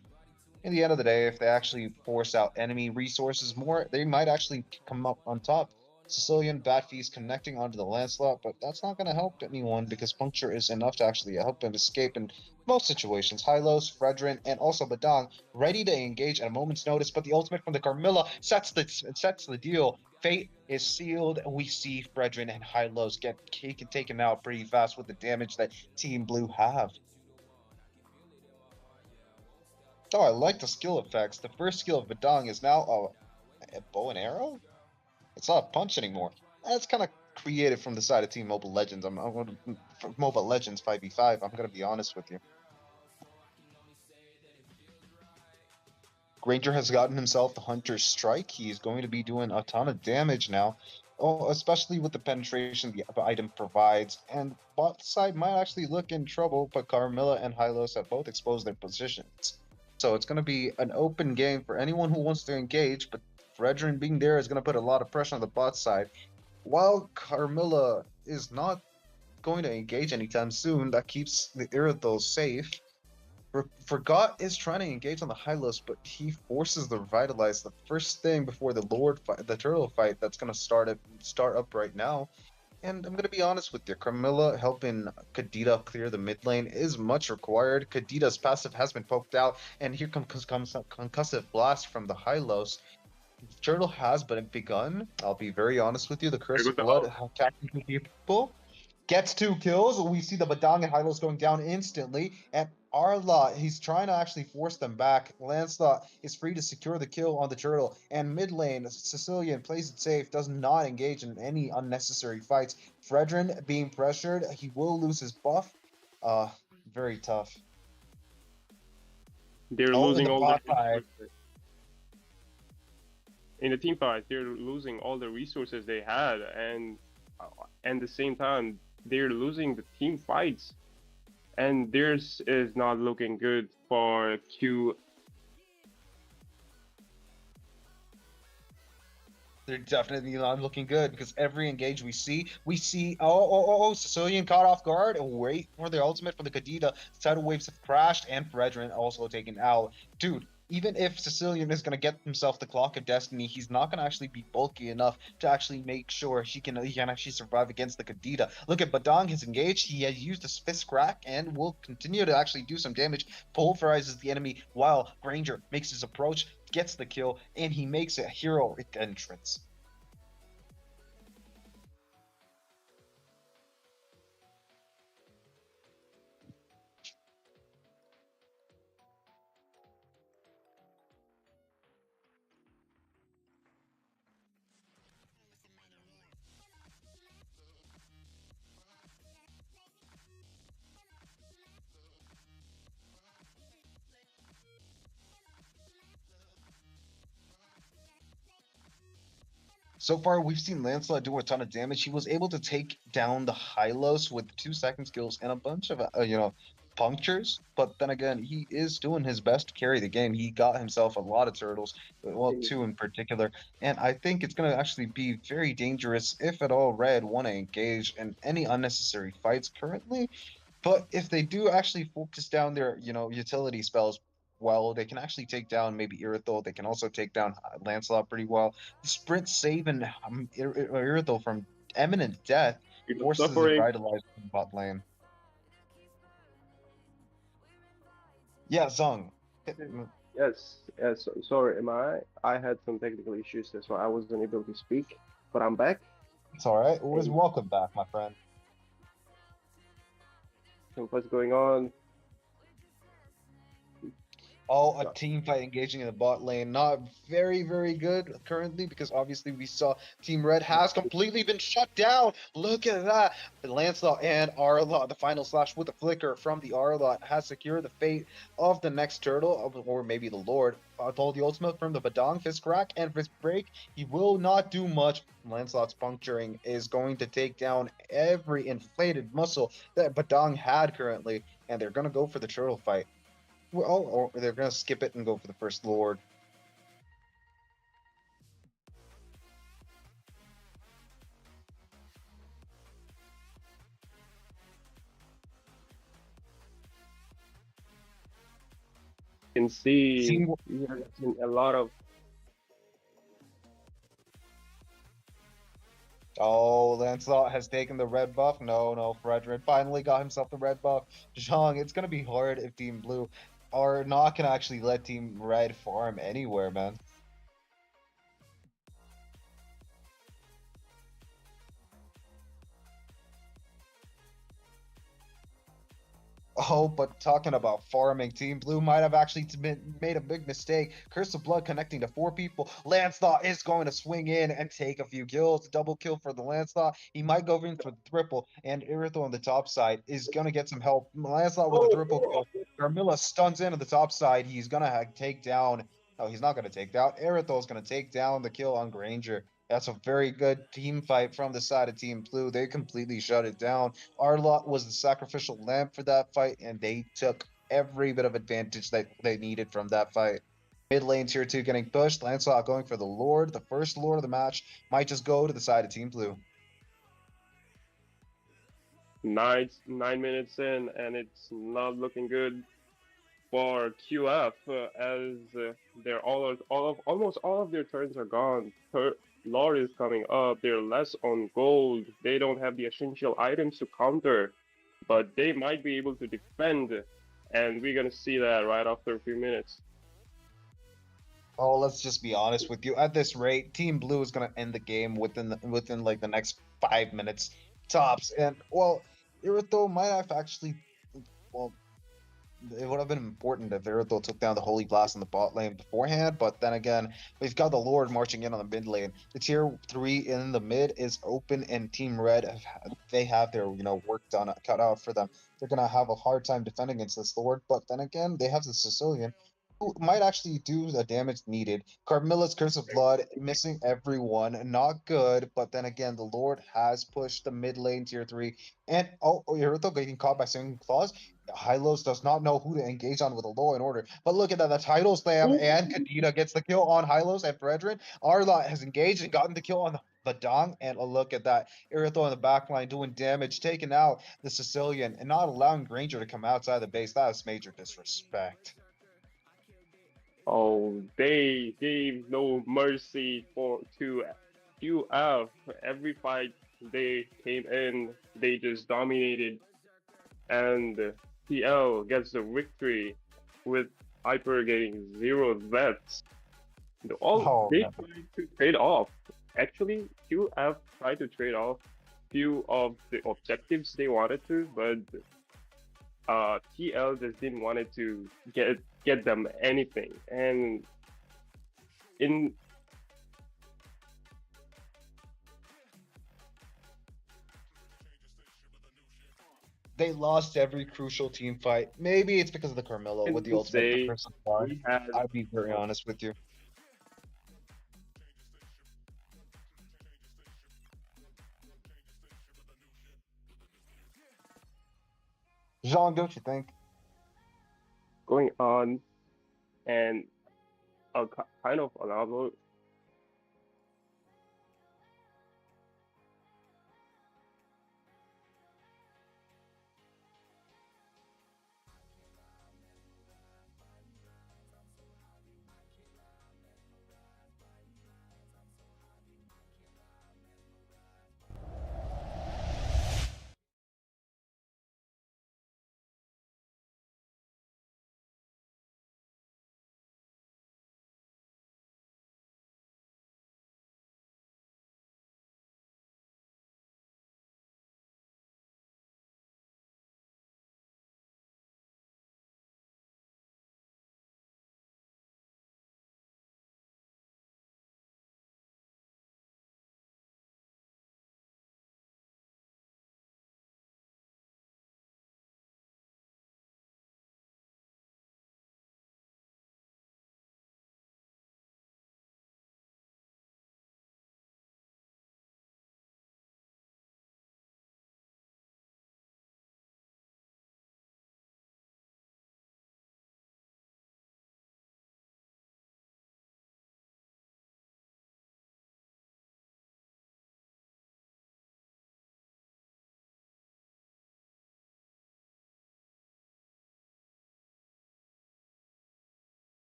D: In the end of the day, if they actually force out enemy resources more, they might actually come up on top. Sicilian Batfeast connecting onto the Lancelot, but that's not going to help anyone because Puncture is enough to actually help him escape in most situations. Hylos, Fredrin, and also Badang ready to engage at a moment's notice, but the ultimate from the Carmilla sets the deal. Fate is sealed. We see Fredrin and Hylos get taken out pretty fast with the damage that Team Blue have. Oh, I like the skill effects. The first skill of Badang is now a bow and arrow? It's not a punch anymore. That's kind of creative from the side of Team Mobile Legends. I'm going to Mobile Legends 5v5. I'm going to be honest with you. Granger has gotten himself the Hunter's Strike. He's going to be doing a ton of damage now. Oh, especially with the penetration the item provides. And bot side might actually look in trouble, but Carmilla and Hylos have both exposed their positions. So it's going to be an open game for anyone who wants to engage, but Fredrin being there is going to put a lot of pressure on the bot side. While Carmilla is not going to engage anytime soon, that keeps the Irithel safe. Forgot is trying to engage on the Hylos, but he forces the Revitalize. The first thing before the turtle fight that's going to start up right now. And I'm going to be honest with you, Carmilla helping Kadita clear the mid lane is much required. Kadita's passive has been poked out, and here comes a concussive blast from the Hylos. Turtle has begun. I'll be very honest with you, the Curse of Blood attacking people Gets 2 kills. We see the Badang and Hylos going down instantly. And Arla, he's trying to actually force them back. Lancelot is free to secure the kill on the turtle. And mid lane, Sicilian plays it safe, does not engage in any unnecessary fights. Fredrin being pressured, he will lose his buff. Very tough.
C: They're
D: Oh, in
C: losing
D: the
C: all
D: bot
C: their
D: side.
C: resources. In the team fight, they're losing all the resources they had, and at the same time, they're losing the team fights. And theirs is not looking good for Q.
D: They're definitely not looking good because every engage we see, Sicilian caught off guard and wait for the ultimate from the Kadita. Tidal waves have crashed and Fredrin also taken out. Dude, even if Sicilian is going to get himself the Clock of Destiny, he's not going to actually be bulky enough to actually make sure he can actually survive against the Kadita. Look at Badang, his engaged, he has used his Fist Crack and will continue to actually do some damage, pulverizes the enemy while Granger makes his approach, gets the kill, and he makes a heroic entrance. So far, we've seen Lancelot do a ton of damage. He was able to take down the Hylos with 2 second skills and a bunch of, punctures. But then again, he is doing his best to carry the game. He got himself a lot of turtles, well, 2 in particular. And I think it's going to actually be very dangerous if at all Red want to engage in any unnecessary fights currently. But if they do actually focus down their, utility spells well, they can actually take down maybe Irithel. They can also take down Lancelot pretty well. The sprint saving Irithel from imminent death forces the
C: Suffering.
D: Vitalize in bot lane. Yeah, Zung.
C: Yes, yes. Sorry, I had some technical issues, that's why I wasn't able to speak. But I'm back.
D: It's all right. Always welcome back, my friend.
C: So what's going on?
D: Oh, a team fight engaging in the bot lane. Not very, very good currently because obviously we saw Team Red has completely been shut down. Look at that. Lancelot and Arlot, the final slash with a flicker from the Arlot, has secured the fate of the next turtle, or maybe the Lord. Followed the ultimate from the Badang, Fist Crack, and Fist Break. He will not do much. Lancelot's puncturing is going to take down every inflated muscle that Badang had currently, and they're going to go for the turtle fight. Well, or they're gonna skip it and go for the first Lord.
C: You can see
D: Seeing-
C: we have seen a lot of.
D: Oh, Lancelot has taken the red buff. No, Fredrin finally got himself the red buff. Zhang, it's gonna be hard if Team Blue are not gonna actually let Team Red farm anywhere, man. Oh, but talking about farming, Team Blue might have actually made a big mistake. Curse of Blood connecting to 4 people. Lancelot is going to swing in and take a few kills. Double kill for the Lancelot. He might go in for the triple, and Irithel on the top side is going to get some help. Lancelot with a triple kill. Carmilla stuns in on the top side. He's going to take down... No, he's not going to take down. Irithel is going to take down the kill on Granger. That's a very good team fight from the side of Team Blue. They completely shut it down. Arlot was the sacrificial lamb for that fight, and they took every bit of advantage that they needed from that fight. Mid lane tier 2 getting pushed. Lancelot going for the Lord. The first Lord of the match might just go to the side of Team Blue.
C: 9 minutes in, and it's not looking good for QF as they're almost all of their turns are gone. Lord is coming up. They're less on gold. They don't have the essential items to counter, but they might be able to defend, and we're gonna see that right after a few minutes.
D: Oh, let's just be honest with you. At this rate, Team Blue is gonna end the game within like the next 5 minutes. tops. And well, Irito might have actually, well, it would have been important if Irito took down the Holy Blast in the bot lane beforehand, but then again, we've got the Lord marching in on the mid lane. The tier 3 in the mid is open, and Team Red, they have their, work done, cut out for them. They're going to have a hard time defending against this Lord, but then again, they have the Sicilian, who might actually do the damage needed. Carmilla's Curse of Blood, missing everyone, not good, but then again, the Lord has pushed the mid lane tier 3, and Irito getting caught by Singing Claws. Hylos does not know who to engage on with a Law and Order. But look at that, the title slam, and Kadena gets the kill on Hylos and Brethren. Arla has engaged and gotten the kill on the Dong, and look at that. Irithel in the backline doing damage, taking out the Sicilian, and not allowing Granger to come outside the base. That is major disrespect.
C: Oh, they gave no mercy to QF. Every fight they came in, they just dominated, and TL gets the victory with Hyper getting 0 deaths. They tried to trade off. Actually, QF tried to trade off few of the objectives they wanted to, but TL just didn't want it to get them anything. And in
D: they lost every crucial team fight. Maybe it's because of the Carmilla with the ultimate Curse of Blood. I'll be very honest with you. Jean, don't you think?
C: Going on, and kind of